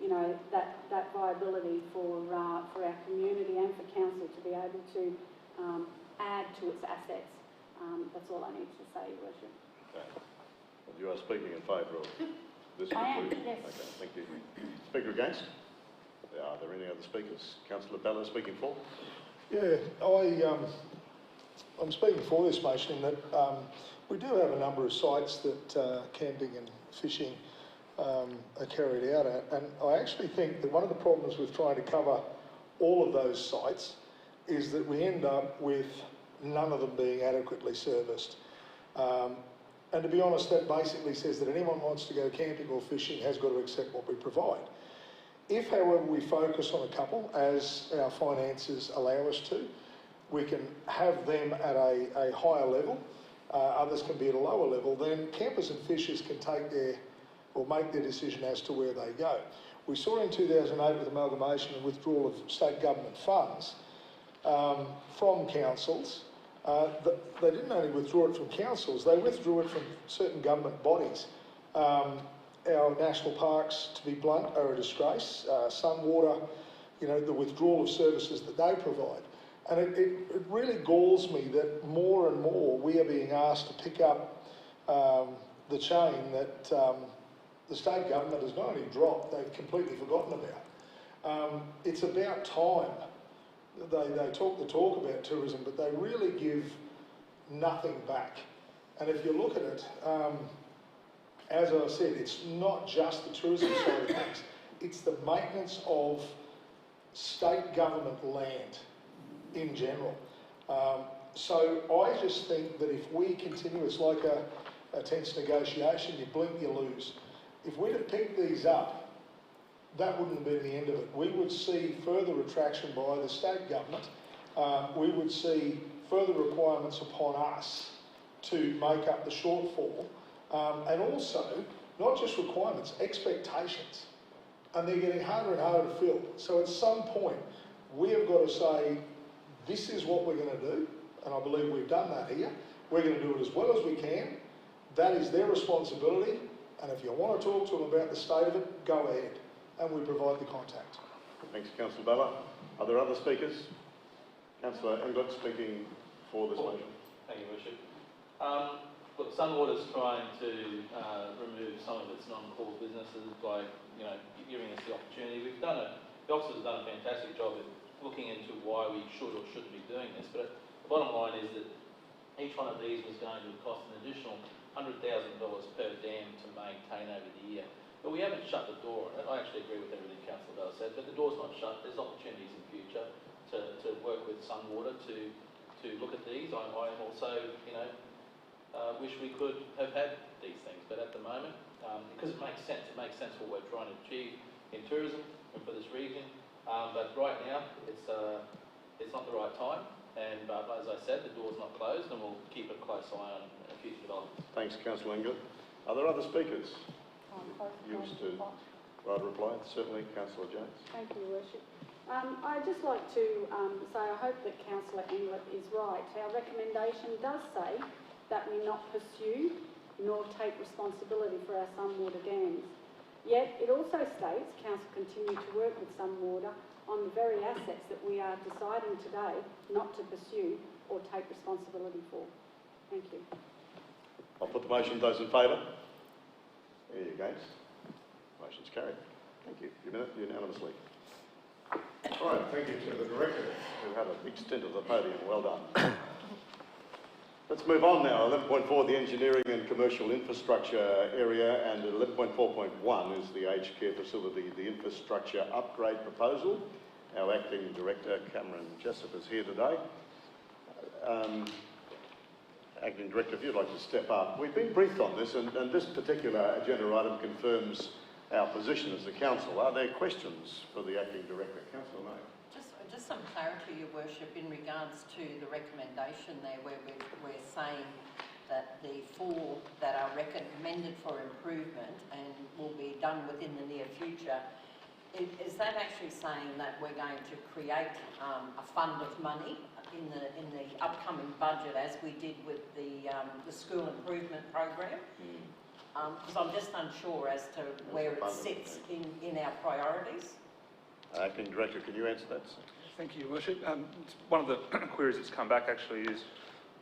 you know, that viability for our community and for council to be able to add to its assets. That's all I need to say, Your Worship. Okay. Well, you are speaking in favour of this I am, conclusion? yes. Okay, thank you. Speaker against? Are there any other speakers? Councillor Bella speaking for? Yeah, I'm speaking for this motion in that we do have a number of sites that camping and fishing are carried out at, and I actually think that one of the problems with trying to cover all of those sites is that we end up with none of them being adequately serviced. And to be honest, that basically says that anyone who wants to go camping or fishing has got to accept what we provide. If, however, we focus on a couple, as our finances allow us to, we can have them at a higher level, others can be at a lower level, then campers and fishers can take make their decision as to where they go. We saw in 2008 with amalgamation and withdrawal of state government funds from councils, they didn't only withdraw it from councils, they withdrew it from certain government bodies. Our national parks, to be blunt, are a disgrace. Sunwater, you know, the withdrawal of services that they provide. And it really galls me that more and more we are being asked to pick up the chain that the state government has not only dropped, they've completely forgotten about. It's about time. They talk the talk about tourism, but they really give nothing back. And if you look at it, as I said, it's not just the tourism side of things, it's the maintenance of state government land in general. So I just think that if we continue, it's like a tense negotiation, you blink, you lose. If we'd have picked these up, that wouldn't have been the end of it. We would see further retraction by the state government. We would see further requirements upon us to make up the shortfall. And also, not just requirements, expectations. And they're getting harder and harder to fill. So at some point, we have got to say, this is what we're going to do. And I believe we've done that here. We're going to do it as well as we can. That is their responsibility. And if you want to talk to them about the state of it, go ahead. And we provide the contact. Thanks, Councillor Bella. Are there other speakers? Councillor Englert speaking for this motion. Thank you, Worship. Look, Sunwater's trying to remove some of its non-core businesses by, you know, giving us the opportunity. The officers have done a fantastic job at looking into why we should or shouldn't be doing this. But the bottom line is that each one of these was going to cost an additional $100,000 per dam to maintain over the year. But we haven't shut the door on it. I actually agree with everything Councillor Bell said, but the door's not shut. There's opportunities in future to work with Sunwater to look at these. I am also, you know, wish we could have had these things, but at the moment, because it makes sense what we're trying to achieve in tourism and for this region. But right now, it's not the right time. And as I said, the door's not closed, and we'll keep a close eye on future developments. Thanks, Councillor Englert. Are there other speakers? You wish to reply? Certainly, Councillor Jones. Thank you, Your Worship. I'd just like to say I hope that Councillor Englert is right. Our recommendation does say that we not pursue nor take responsibility for our Sunwater dams. Yet it also states Council continue to work with Sunwater on the very assets that we are deciding today not to pursue or take responsibility for. Thank you. I'll put the motion. Those in favour? Any against? Motion's carried. Thank you. Unanimously. All right, thank you to the Director who had a big stint at the podium. Well done. Let's move on now. 11.4, the engineering and commercial infrastructure area, and 11.4.1 is the aged care facility, the infrastructure upgrade proposal. Our Acting Director, Cameron Jessup, is here today. Acting Director, if you'd like to step up. We've been briefed on this, and this particular agenda item confirms our position as the Council. Are there questions for the Acting Director? Councillor May. Just some clarity, Your Worship, in regards to the recommendation there where we're saying that the 4 that are recommended for improvement and will be done within the near future, is that actually saying that we're going to create a fund of money in the upcoming budget, as we did with the school improvement program? Because I'm just unsure as to where it sits in our priorities. Acting Director, can you answer that? Thank you, Your Worship. One of the queries that's come back actually is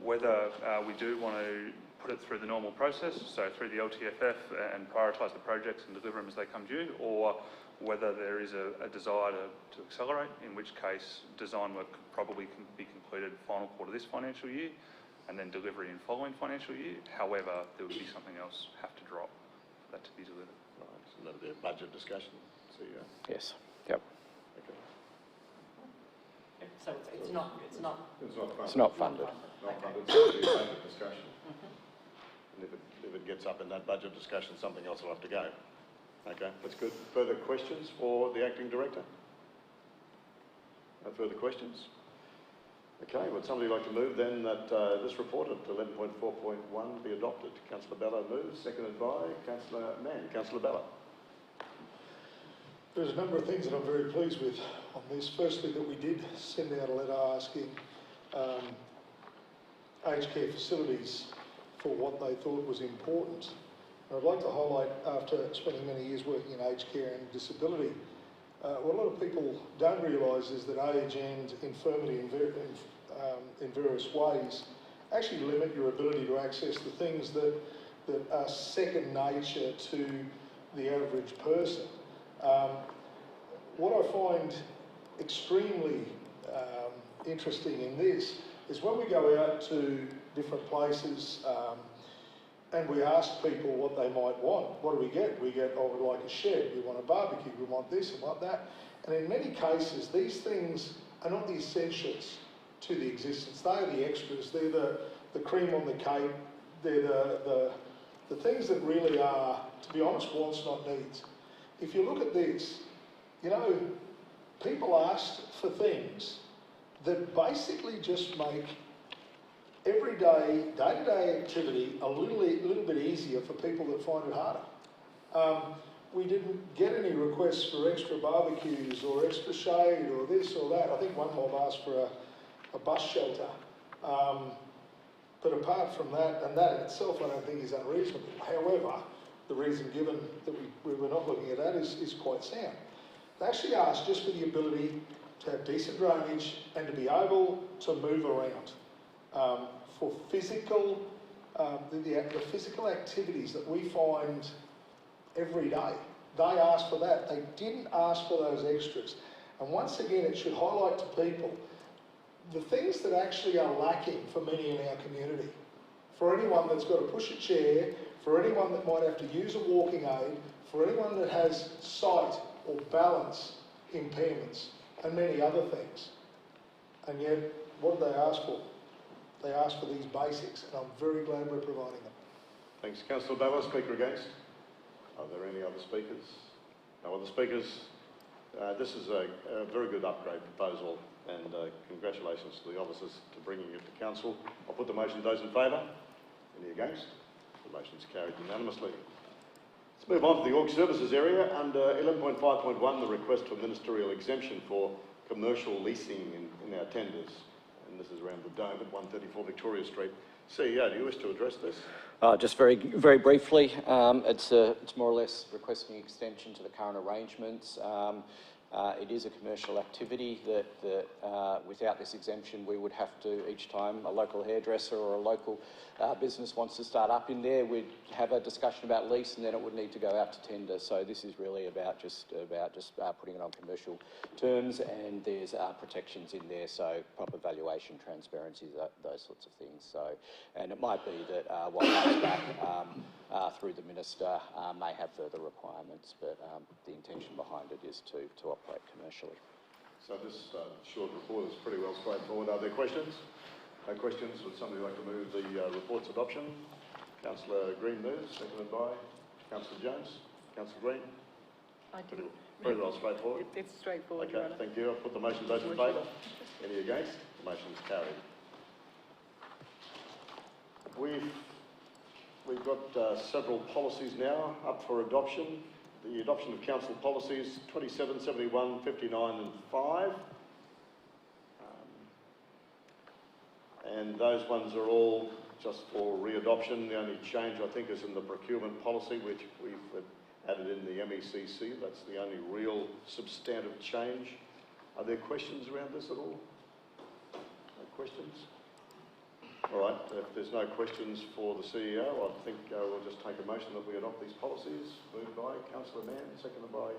whether we do want to put it through the normal process, so through the LTFF, and prioritise the projects and deliver them as they come due, or whether there is a desire to accelerate, in which case design work could probably be concluded final quarter this financial year, and then delivery in following financial year. However, there would be something else have to drop for that to be delivered. Right, so that'll be a budget discussion. So, Yes. Yep. Okay. So it's not funded. It's not funded. Not funded, so it'll be a budget discussion. And if it gets up in that budget discussion, something else will have to go. Okay, that's good. Further questions for the Acting Director? No further questions? Okay, would somebody like to move then that this report at 11.4.1 be adopted? Councillor Bella moves, seconded by Councillor Mann. Councillor Bella. There's a number of things that I'm very pleased with on this. Firstly, that we did send out a letter asking aged care facilities for what they thought was important. And I'd like to highlight, after spending many years working in aged care and disability, what a lot of people don't realise is that age and infirmity in various ways actually limit your ability to access the things that are second nature to the average person. What I find extremely interesting in this is when we go out to different places and we ask people what they might want. What do we get? We get, oh, we like a shed, we want a barbecue, we want this and want that. And in many cases, these things are not the essentials to the existence. They are the extras. They're the cream on the cake. They're the things that really are, to be honest, wants, not needs. If you look at this, you know, people asked for things that basically just make everyday, day-to-day activity a little bit easier for people that find it harder. We didn't get any requests for extra barbecues or extra shade or this or that. I think one mob asked for a bus shelter. But apart from that, and that in itself I don't think is unreasonable. However, the reason given that we were not looking at that is quite sound. They actually asked just for the ability to have decent drainage and to be able to move around. For physical, the physical activities that we find every day. They asked for that. They didn't ask for those extras. And once again, it should highlight to people the things that actually are lacking for many in our community. For anyone that's got to push a chair, for anyone that might have to use a walking aid, for anyone that has sight or balance impairments, and many other things. And yet, what do they ask for? They ask for these basics, and I'm very glad we're providing them. Thanks. Councillor Bella, speaker against. Are there any other speakers? No other speakers. This is a very good upgrade proposal, and congratulations to the officers to bringing it to council. I'll put the motion. Those in favour? Any against? The motion's carried unanimously. Let's move on to the Org Services area. Under 11.5.1, the request for ministerial exemption for commercial leasing in our tenders. And this is around the Dome at 134 Victoria Street. CEO, do you wish to address this? Just very briefly, it's more or less requesting extension to the current arrangements. It is a commercial activity that without this exemption we would have to, each time a local hairdresser or a local business wants to start up in there, we'd have a discussion about lease, and then it would need to go out to tender. So this is really about just putting it on commercial terms, and there's protections in there, so proper valuation, transparency, those sorts of things. So, and it might be that what comes back through the minister may have further requirements, but the intention behind it is to operate commercially. So this short report is pretty well straightforward. Are there questions? No questions. Would somebody like to move the report's adoption? Councillor Green moves, seconded by Councillor Jones. Councillor Green? I do. Very well straightforward. It's straightforward, Okay, Your Honour. thank you. I'll put the motion. Those in favour? Any against? The motion's carried. We've we've got several policies now up for adoption. The adoption of council policies 27, 71, 59 and 5. And those ones are all just for re-adoption. The only change, I think, is in the procurement policy, which we've added in the MECC. That's the only real substantive change. Are there questions around this at all? No questions? All right, if there's no questions for the CEO, I think we'll just take a motion that we adopt these policies. Moved by Councillor Mann, seconded by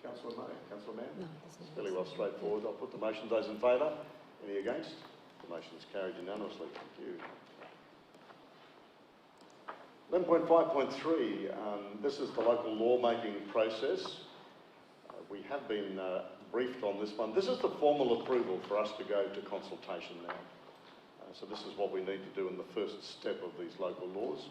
Councillor May. Councillor Mann? No, it's fairly well straightforward. I'll put the motion. Those in favour? Any against? The motion is carried unanimously. Thank you. 11.5.3, this is the local law-making process. We have been briefed on this one. This is the formal approval for us to go to consultation now. So this is what we need to do in the first step of these local laws.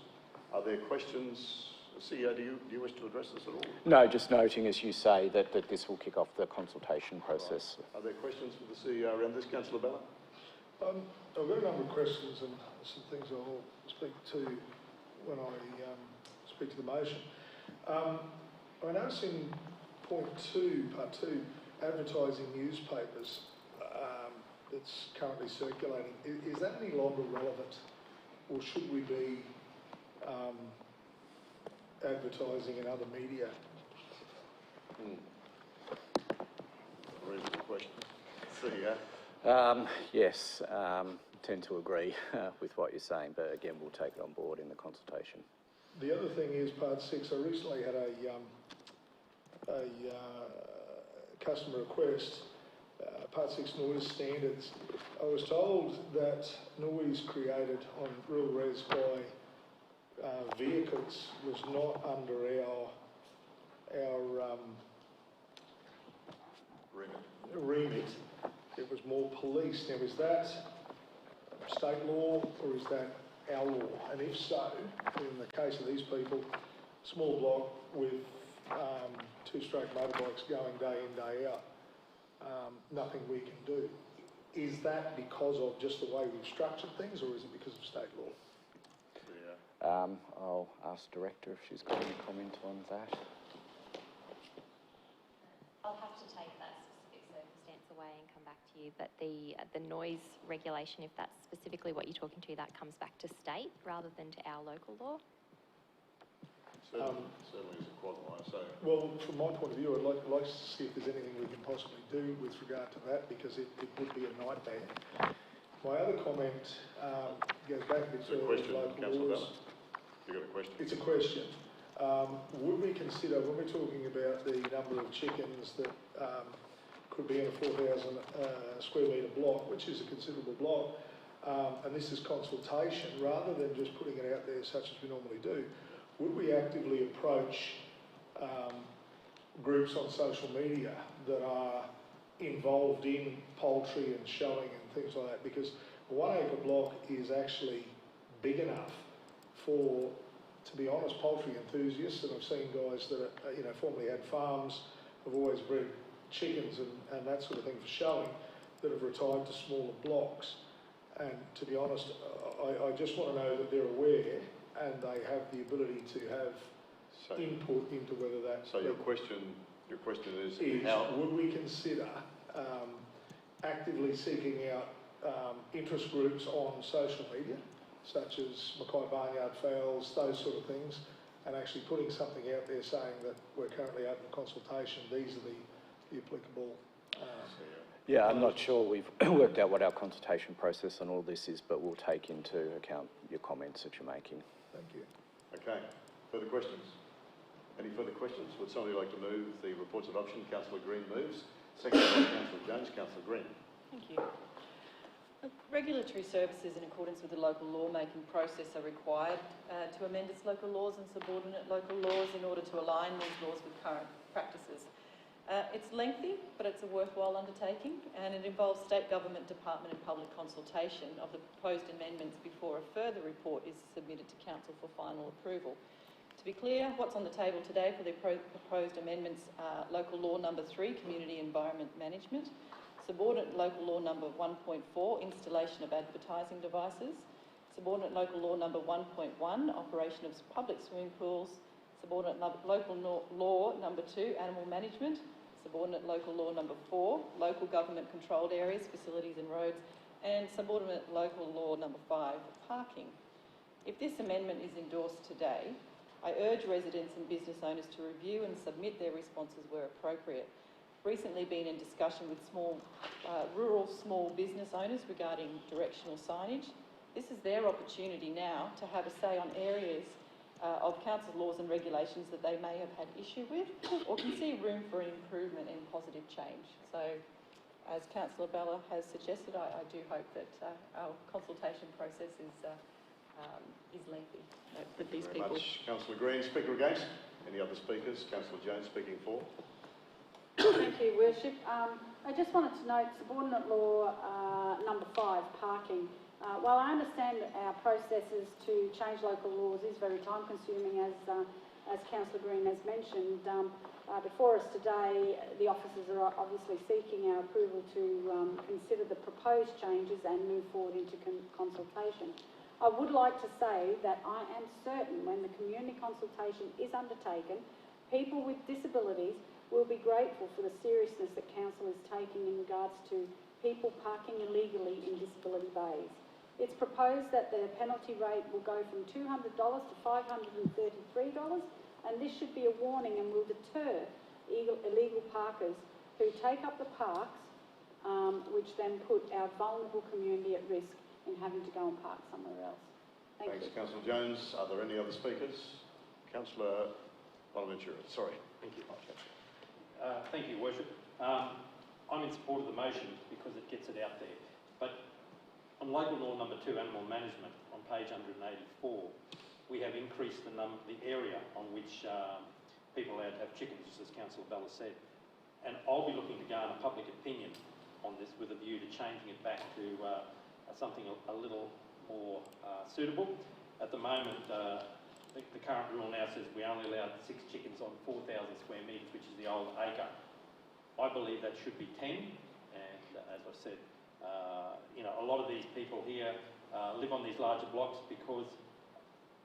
Are there questions? CEO, do you wish to address this at all? No, just noting, as you say, that this will kick off the consultation process. Right. Are there questions for the CEO around this, Councillor Bella? I've got a number of questions and some things I'll speak to when I speak to the motion. I notice in point 2, part 2, advertising newspapers that's currently circulating. Is that any longer relevant, or should we be advertising in other media? Reasonable question. CEO? Yes, tend to agree with what you're saying, but again, we'll take it on board in the consultation. The other thing is part 6. I recently had a customer request, part 6 noise standards. I was told that noise created on rural res by vehicles was not under our remit. It was more police. Now, is that state law or is that our law? And if so, in the case of these people, small block with 2-stroke motorbikes going day in, day out, nothing we can do. Is that because of just the way we've structured things, or is it because of state law? I'll ask Director if she's got any comment on that. I'll have to take that specific circumstance away and come back to you, but the noise regulation, if that's specifically what you're talking to, that comes back to state rather than to our local law. Certainly is a qualifier. So, well, from my point of view, I'd like to see if there's anything we can possibly do with regard to that, because it would be a nightmare. My other comment goes back a bit to local laws. You got a question? It's a question. Would we consider, when we're talking about the number of chickens that could be in a 4,000 square metre block, which is a considerable block, and this is consultation, rather than just putting it out there such as we normally do, would we actively approach groups on social media that are involved in poultry and showing and things like that? Because a 1 acre block is actually big enough for, to be honest, poultry enthusiasts. And I've seen guys that are, formerly had farms, have always bred chickens and that sort of thing for showing, that have retired to smaller blocks. And to be honest, I just want to know that they're aware and they have the ability to have input into whether that... So your question is how... Would we consider actively seeking out interest groups on social media, such as Mackay Barnyard Fowls, those sort of things, and actually putting something out there saying that we're currently open consultation, these are the applicable... Yeah, I'm not sure we've worked out what our consultation process on all this is, but we'll take into account your comments that you're making. Thank you. Okay. Further questions? Any further questions? Would somebody like to move the report's adoption? Councillor Green moves. Seconded by Councillor Jones. Councillor Green. Thank you. Regulatory services in accordance with the local law-making process are required to amend its local laws and subordinate local laws in order to align these laws with current practices. It's lengthy, but it's a worthwhile undertaking, and it involves state government, department and public consultation of the proposed amendments before a further report is submitted to Council for final approval. To be clear, what's on the table today for the proposed amendments are Local Law Number 3, Community Environment Management, Subordinate Local Law Number 1.4, Installation of Advertising Devices, Subordinate Local Law number 1.1, operation of public swimming pools. Subordinate Local Law number 2, animal management. Subordinate Local Law number 4, local government controlled areas, facilities and roads. And Subordinate Local Law number 5, parking. If this amendment is endorsed today, I urge residents and business owners to review and submit their responses where appropriate. Recently been in discussion with rural small business owners regarding directional signage. This is their opportunity now to have a say on areas of council laws and regulations that they may have had issue with or can see room for an improvement and positive change. So, as Councillor Bella has suggested, I do hope that our consultation process is lengthy with these people. Very much. Councillor Green, speaker against. Any other speakers? Councillor Jones speaking for. Thank you, Worship. I just wanted to note Subordinate Law number 5, parking. While I understand our processes to change local laws is very time consuming, as Councillor Green has mentioned, before us today the officers are obviously seeking our approval to consider the proposed changes and move forward into consultation. I would like to say that I am certain when the community consultation is undertaken, people with disabilities will be grateful for the seriousness that Council is taking in regards to people parking illegally in disability bays. It's proposed that the penalty rate will go from $200 to $533, and this should be a warning and will deter illegal parkers who take up the parks, which then put our vulnerable community at risk in having to go and park somewhere else. Thanks, Councillor Jones. Are there any other speakers? Councillor Bonaventura, sorry. Thank you. Thank you, Worship. I'm in support of the motion because it gets it out there. But on Local Law number 2, Animal Management, on page 184, we have increased the area on which people are allowed to have chickens, as Councillor Bella said. And I'll be looking to garner public opinion on this with a view to changing it back to something a little more suitable. At the moment, the current rule now says we only allow 6 chickens on 4,000 square metres, which is the old acre. I believe that should be 10, and as I said, a lot of these people here live on these larger blocks because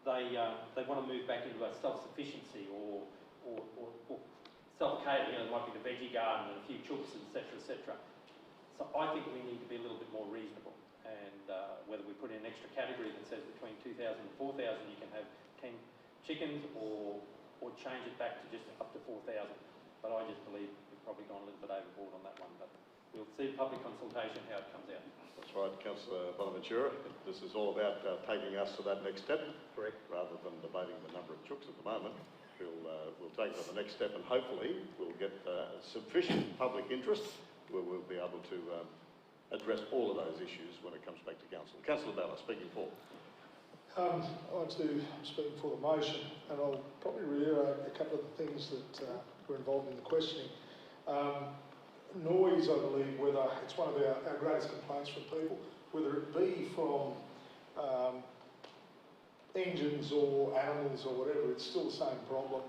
they want to move back into a self-sufficiency or self-catering. There might be the veggie garden and a few chooks, etc., etc. So I think we need to be a little bit more reasonable, and whether we put in an extra category that says between 2,000 and 4,000 you can have 10 chickens, or change it back to just up to 4,000. But I just believe we've probably gone a little bit overboard on that one. But we'll see public consultation how it comes out. That's right, Councillor Bonaventura. This is all about taking us to that next step. Correct. Rather than debating the number of chooks at the moment. We'll take it to the next step, and hopefully we'll get sufficient public interest where we'll be able to address all of those issues when it comes back to Council. Councillor Bella, speaking for. I'd like to speak for the motion, and I'll probably reiterate a couple of the things that were involved in the questioning. Noise, I believe, whether it's one of our greatest complaints from people, whether it be from engines or animals or whatever, it's still the same problem,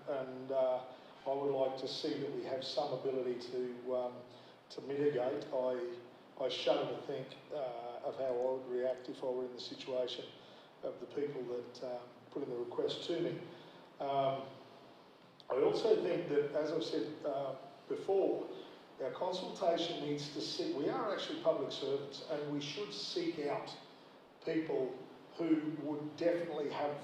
and I would like to see that we have some ability to mitigate. I shudder to think of how I would react if I were in the situation of the people that put in the request to me. I also think that, as I've said before, our consultation needs to seek, we are actually public servants, and we should seek out people who would definitely have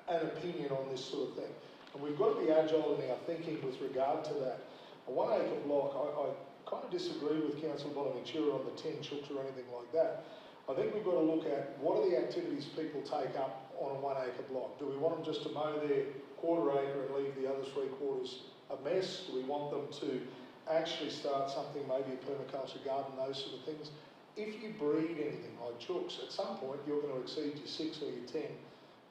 an opinion on this sort of thing. And we've got to be agile in our thinking with regard to that. A 1 acre block, I kind of disagree with Councillor Bonaventura on the 10 chooks or anything like that. I think we've got to look at what are the activities people take up on a 1 acre block. Do we want them just to mow their quarter acre and leave the other 3 quarters a mess? Do we want them to actually start something, maybe a permaculture garden, those sort of things? If you breed anything like chooks, at some point you're going to exceed your 6 or your 10.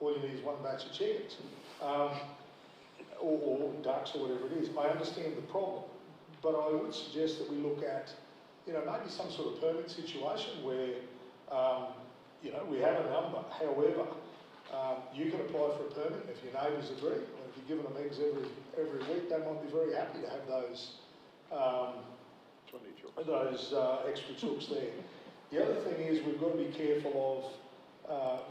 All you need is 1 batch of chickens, or ducks or whatever it is. I understand the problem, but I would suggest that we look at, maybe some sort of permit situation where, we have a number. However, you can apply for a permit if your neighbours agree, and if you're giving them eggs every week, they might be very happy to have those extra chooks there. The other thing is we've got to be careful of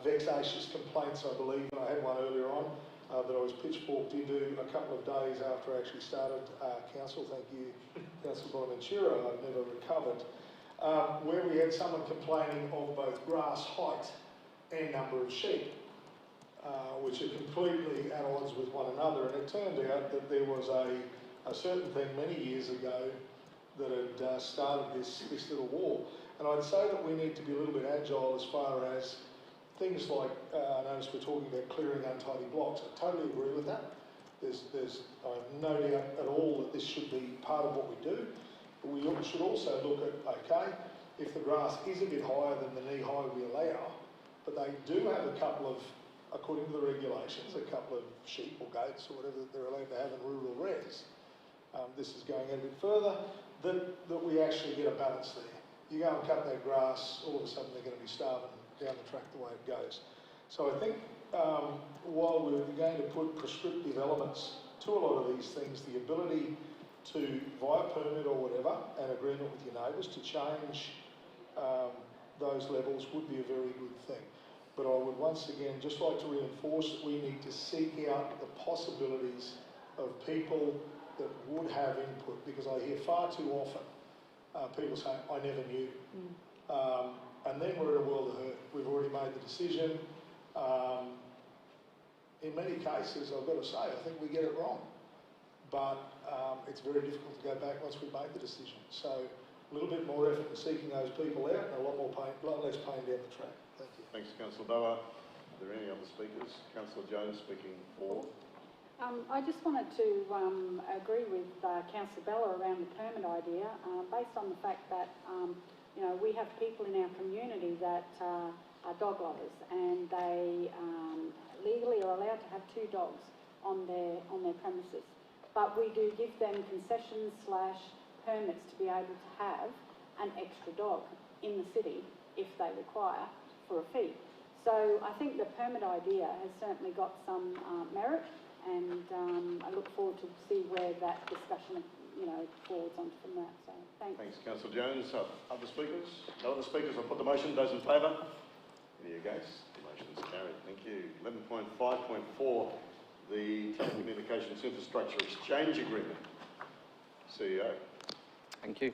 vexatious complaints, I believe, and I had one earlier on, that I was pitchforked into a couple of days after I actually started council. Thank you, Councillor Bonaventura. I've never recovered. Where we had someone complaining of both grass height and number of sheep, which are completely at odds with one another. And it turned out that there was a certain thing many years ago that had started this little war. And I'd say that we need to be a little bit agile as far as things like, I noticed we're talking about clearing untidy blocks. I totally agree with that. I have no doubt at all that this should be part of what we do. But we should also look at, okay, if the grass is a bit higher than the knee high we allow, but they do have a couple of, according to the regulations, a couple of sheep or goats or whatever that they're allowed to have in rural res. This is going a bit further, that we actually get a balance there. You go and cut that grass, all of a sudden they're going to be starving down the track the way it goes. So I think while we're going to put prescriptive elements to a lot of these things, the ability to, via permit or whatever, an agreement with your neighbours to change those levels would be a very good thing. But I would once again just like to reinforce that we need to seek out the possibilities of people that would have input, because I hear far too often people saying, I never knew. And then we're in a world of hurt. We've already made the decision. In many cases, I've got to say, I think we get it wrong. But it's very difficult to go back once we've made the decision. So a little bit more effort in seeking those people out and a lot less pain down the track. Thank you. Thanks, Councillor Bower. Are there any other speakers? Councillor Jones speaking for. I just wanted to agree with Councillor Bella around the permit idea, based on the fact that you know, we have people in our community that are dog lovers, and they legally are allowed to have 2 dogs on their premises. But we do give them concessions / permits to be able to have an extra dog in the city if they require for a fee. So I think the permit idea has certainly got some merit, and I look forward to see where that discussion, you know, forwards on from that. So thanks. Thanks, Councillor Jones. Other speakers? No other speakers? I'll put the motion. Those in favour? Any against? The motion's carried. Thank you. 11.5.4, the Telecommunications Infrastructure Exchange Agreement. CEO. Thank you.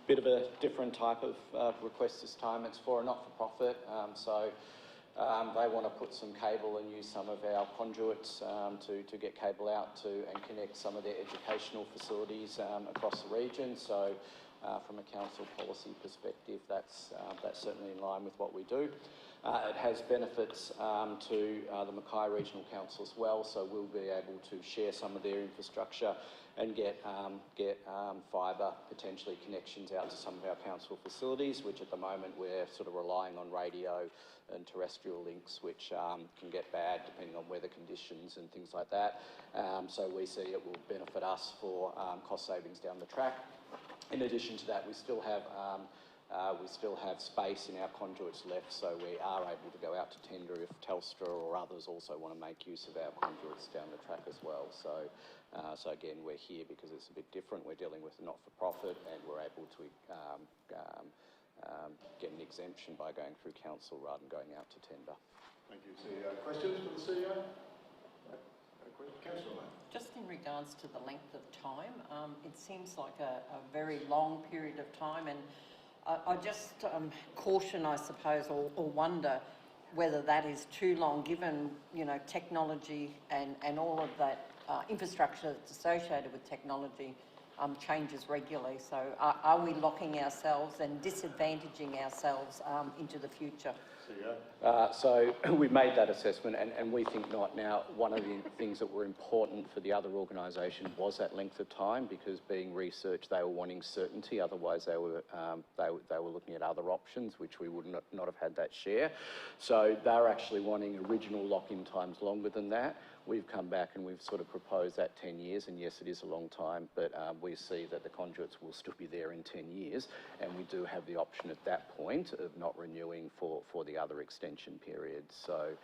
Bit of a different type of request this time. It's for a not-for-profit, so they want to put some cable and use some of our conduits to get cable out to and connect some of their educational facilities across the region. So from a council policy perspective, that's certainly in line with what we do. It has benefits to the Mackay Regional Council as well, so we'll be able to share some of their infrastructure and get fibre, potentially connections out to some of our council facilities, which at the moment we're sort of relying on radio and terrestrial links, which can get bad depending on weather conditions and things like that. So we see it will benefit us for cost savings down the track. In addition to that, we still have space in our conduits left, so we are able to go out to tender if Telstra or others also want to make use of our conduits down the track as well. So again, we're here because it's a bit different. We're dealing with a not-for-profit, and we're able to get an exemption by going through council rather than going out to tender. Thank you, CEO. Questions for the CEO? Councillor May. Just in regards to the length of time, it seems like a very long period of time, and I just caution, I suppose, or wonder whether that is too long, given, you know, technology and all of that infrastructure that's associated with technology changes regularly. So are we locking ourselves and disadvantaging ourselves into the future? So we've made that assessment, and we think not. Now, one of the things that were important for the other organisation was that length of time, because being researched, they were wanting certainty. Otherwise, they were looking at other options, which we would not have had that share. So they're actually wanting original lock-in times longer than that. We've come back and we've sort of proposed that 10 years, and yes, it is a long time, but we see that the conduits will still be there in 10 years, and we do have the option at that point of not renewing for the other extension periods. So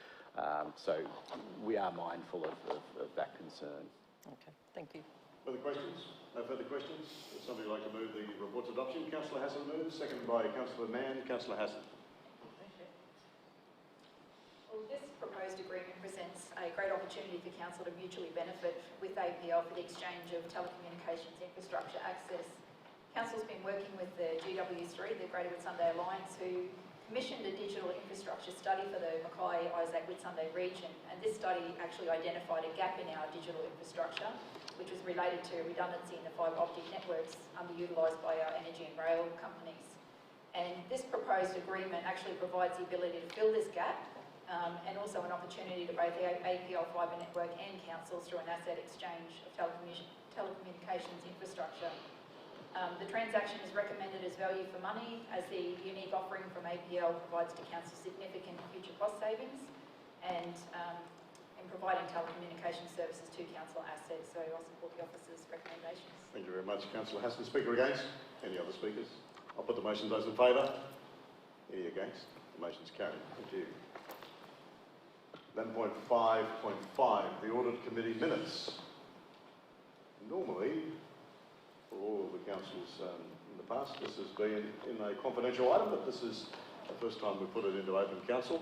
we are mindful of that concern. Okay, thank you. Further questions? No further questions? Would somebody like to move the report's adoption? Councillor Hassan moves, seconded by Councillor Mann. Councillor Hassan. opportunity for council to mutually benefit with APL for the exchange of telecommunications infrastructure access. Council's been working with the GW3, the Greater Whitsunday Alliance, who commissioned a digital infrastructure study for the Mackay, Isaac, Whitsunday region, and this study actually identified a gap in our digital infrastructure, which was related to redundancy in the fibre optic networks underutilised by our energy and rail companies. And this proposed agreement actually provides the ability to fill this gap, and also an opportunity to both the APL fibre network and councils through an asset exchange of telecommunications infrastructure. The transaction is recommended as value for money, as the unique offering from APL provides to council significant future cost savings and in providing telecommunications services to council assets. So I'll support the officer's recommendations. Thank you very much, Councillor Hassan. Speaker against? Any other speakers? I'll put the motion. Those in favour? Any against? The motion's carried. Thank you. 11.5.5, the Audit Committee minutes. Normally, for all of the councils in the past, this has been in a confidential item, but this is the first time we put it into open council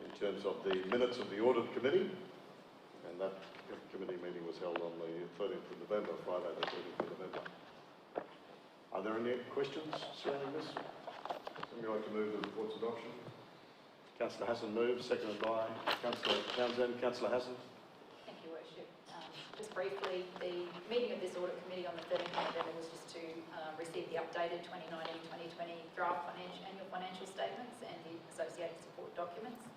in terms of the minutes of the Audit Committee, and that committee meeting was held on the 13th of November, Friday the 13th of November. Are there any questions surrounding this? Somebody like to move the report's adoption? Councillor Hassan moves, seconded by Councillor Townsend. Councillor Hassan. Thank you, Worship. Just briefly, the meeting of this Audit Committee on the 13th of November was just to receive the updated 2019-2020 draft annual financial statements and the associated support documents.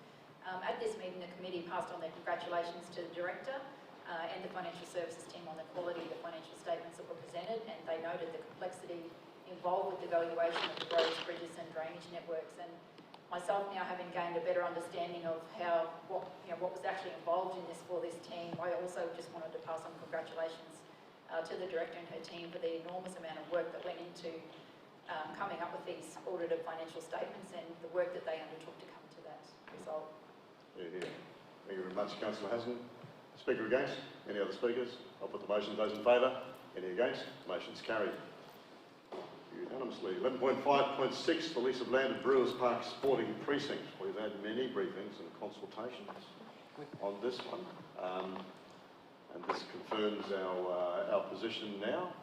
At this meeting, the committee passed on their congratulations to the Director and the financial services team on the quality of the financial statements that were presented, and they noted the complexity involved with the valuation of the roads, bridges and drainage networks. And myself now having gained a better understanding of what was actually involved in this for this team, I also just wanted to pass on congratulations to the Director and her team for the enormous amount of work that went into coming up with these audited financial statements and the work that they undertook to come to that result. Yeah. Thank you very much, Councillor Hassan. Speaker against? Any other speakers? I'll put the motion. Those in favour? Any against? Motion's carried unanimously. 11.5.6, the lease of land at Brewers Park Sporting Precinct. We've had many briefings and consultations on this one, and this confirms our position now.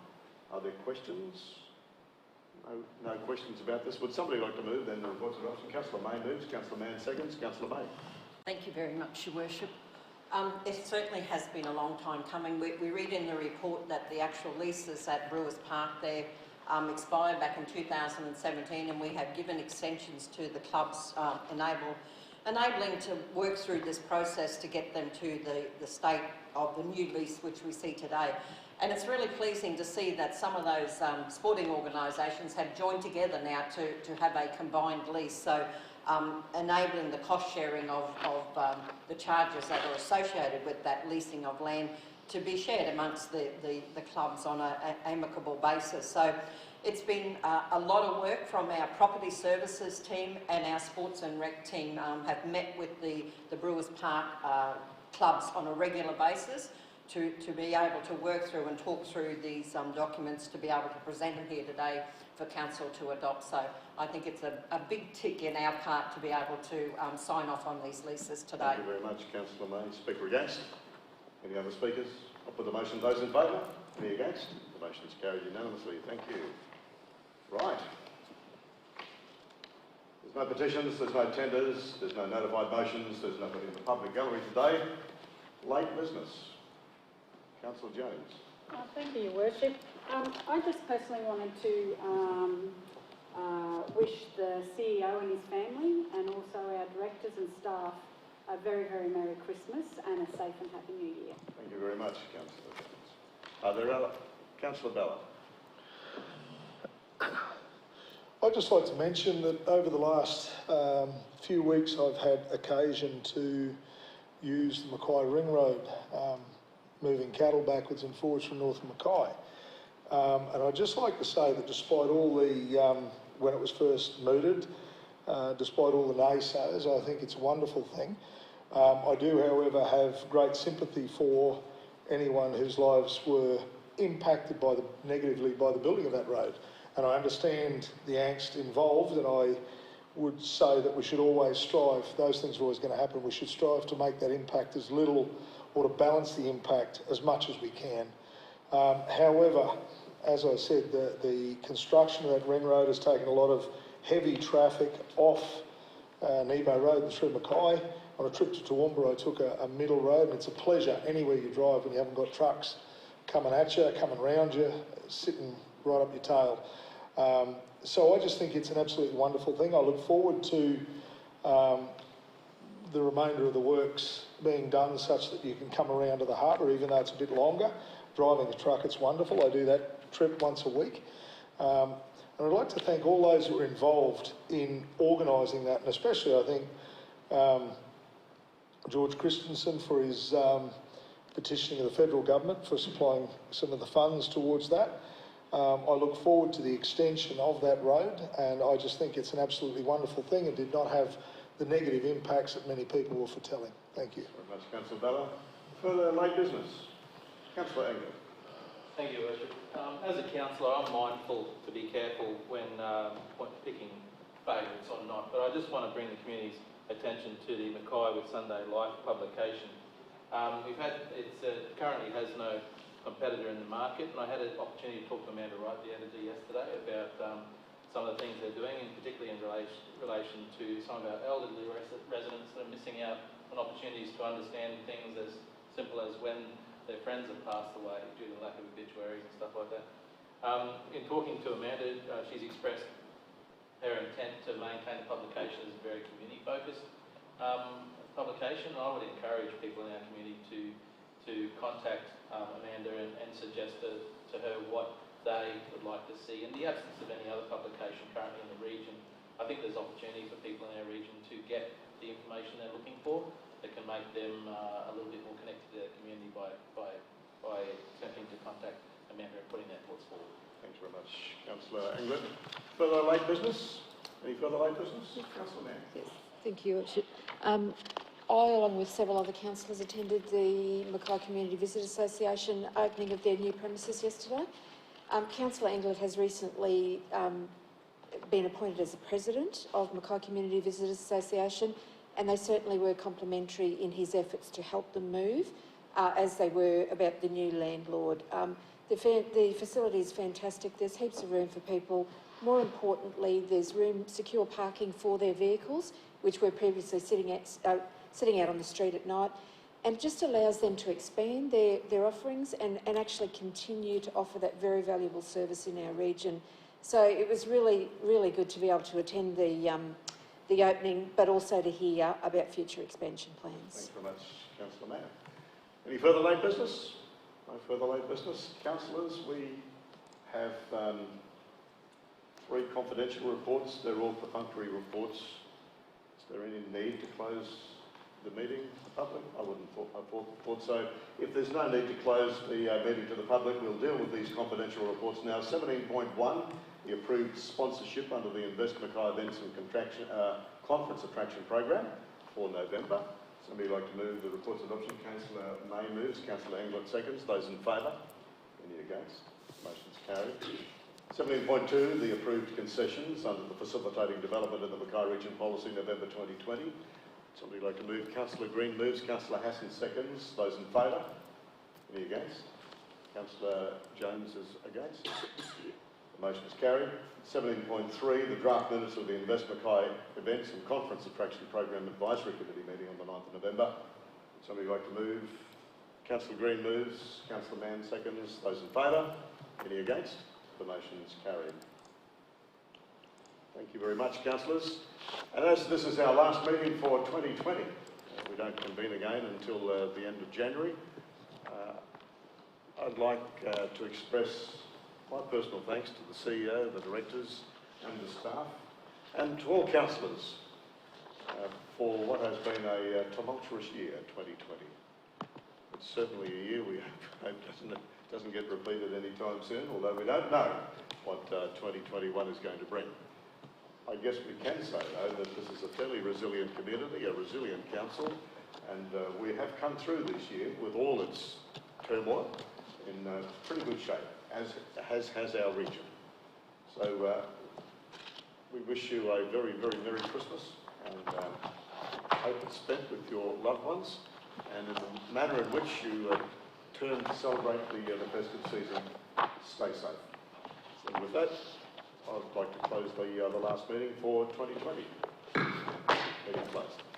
Are there questions? No questions about this. Would somebody like to move then the report's adoption? Councillor May moves. Councillor Mann seconds. Councillor May. Thank you very much, Your Worship. It certainly has been a long time coming. We read in the report that the actual leases at Brewers Park there expired back in 2017, and we have given extensions to the clubs enabling to work through this process to get them to the state of the new lease which we see today. And it's really pleasing to see that some of those sporting organisations have joined together now to have a combined lease, so enabling the cost sharing of the charges that are associated with that leasing of land to be shared amongst the clubs on an amicable basis. So it's been a lot of work from our property services team, and our sports and rec team have met with the Brewers Park clubs on a regular basis to be able to work through and talk through these documents to be able to present them here today for council to adopt. So I think it's a big tick in our part to be able to sign off on these leases today. Thank you very much, Councillor May. Speaker against? Any other speakers? I'll put the motion. Those in favour? Any against? The motion is carried unanimously. Thank you. Right. There's no petitions, there's no tenders, there's no notified motions, there's nothing in the public gallery today. Late business. Councillor Jones. Thank you, Your Worship. I just personally wanted to wish the CEO and his family and also our directors and staff a very, very Merry Christmas and a safe and happy New Year. Thank you very much, Councillor Jones. Are there other? Councillor Ballard. I'd just like to mention that over the last few weeks I've had occasion to use the Mackay Ring Road, moving cattle backwards and forwards from north of Mackay. And I'd just like to say that despite all the, when it was first mooted, despite all the naysayers, I think it's a wonderful thing. I do, however, have great sympathy for anyone whose lives were impacted negatively by the building of that road. And I understand the angst involved, and I would say that we should always strive, those things are always going to happen, we should strive to make that impact as little or to balance the impact as much as we can. However, as I said, the construction of that Wren Road has taken a lot of heavy traffic off Nebo Road and through Mackay. On a trip to Toowoomba, I took a middle road, and it's a pleasure anywhere you drive when you haven't got trucks coming at you, coming round you, sitting right up your tail. So I just think it's an absolutely wonderful thing. I look forward to the remainder of the works being done such that you can come around to the harbour, even though it's a bit longer. Driving a truck, it's wonderful. I do that trip once a week. And I'd like to thank all those who were involved in organising that, and especially I think George Christensen for his petitioning of the federal government for supplying some of the funds towards that. I look forward to the extension of that road, and I just think it's an absolutely wonderful thing and did not have the negative impacts that many people were foretelling. Thank you. Thank you very much, Councillor Bella. Further late business? Councillor Engel. Thank you, Your Worship. As a councillor, I'm mindful to be careful when picking favourites or not, but I just want to bring the community's attention to the Mackay with Sunday Life publication. It currently has no competitor in the market, and I had an opportunity to talk to Amanda Wright, the editor, yesterday about some of the things they're doing, and particularly in relation to some of our elderly residents that are missing out on opportunities to understand things as simple as when their friends have passed away due to lack of obituaries and stuff like that. In talking to Amanda, she's expressed her intent to maintain the publication as a very community-focused publication, and I would encourage people in our community to contact Amanda and suggest to her what they would like to see. In the absence of any other publication currently in the region, I think there's opportunity for people in our region to get the information they're looking for that can make them a little bit more connected to their community by attempting to contact Amanda and putting their thoughts forward. Thanks very much, Councillor England. Further late business? Any further late business? Councillor Mann. Yes, thank you, Your Worship. I, along with several other councillors, attended the Mackay Community Visit Association opening of their new premises yesterday. Councillor England has recently been appointed as the president of Mackay Community Visitors Association, and they certainly were complimentary in his efforts to help them move, as they were about the new landlord. The facility is fantastic. There's heaps of room for people. More importantly, there's secure parking for their vehicles, which were previously sitting out on the street at night, and it just allows them to expand their offerings and actually continue to offer that very valuable service in our region. So it was really, really good to be able to attend the opening, but also to hear about future expansion plans. Thanks very much, Councillor Mann. Any further late business? No further late business. Councillors, we have 3 confidential reports. They're all perfunctory reports. Is there any need to close the meeting to the public? I wouldn't have thought so. If there's no need to close the meeting to the public, we'll deal with these confidential reports now. 17.1, the approved sponsorship under the Invest Mackay Events and Conference Attraction Program for November. Somebody like to move the report's adoption? Councillor May moves, Councillor Englert seconds. Those in favour? Any against? Motion's carried. 17.2, the approved concessions under the Facilitating Development of the Mackay Region Policy November 2020. Somebody like to move? Councillor Green moves, Councillor Hassan seconds. Those in favour? Any against? Councillor Jones is against. The motion is carried. 17.3, the draft minutes of the Invest Mackay Events and Conference Attraction Program Advisory Committee meeting on the 9th of November. Somebody like to move? Councillor Green moves, Councillor Mann seconds. Those in favour? Any against? The motion is carried. Thank you very much, councillors. And as this is our last meeting for 2020, we don't convene again until the end of January, I'd like to express my personal thanks to the CEO, the directors and the staff, and to all councillors for what has been a tumultuous year, 2020. It's certainly a year we hope doesn't get repeated anytime soon, although we don't know what 2021 is going to bring. I guess we can say, though, that this is a fairly resilient community, a resilient council, and we have come through this year with all its turmoil in pretty good shape, as has our region. So we wish you a very, very Merry Christmas, and hope it's spent with your loved ones, and in the manner in which you turn to celebrate the festive season, stay safe. So with that, I'd like to close the last meeting for 2020. Meeting closed.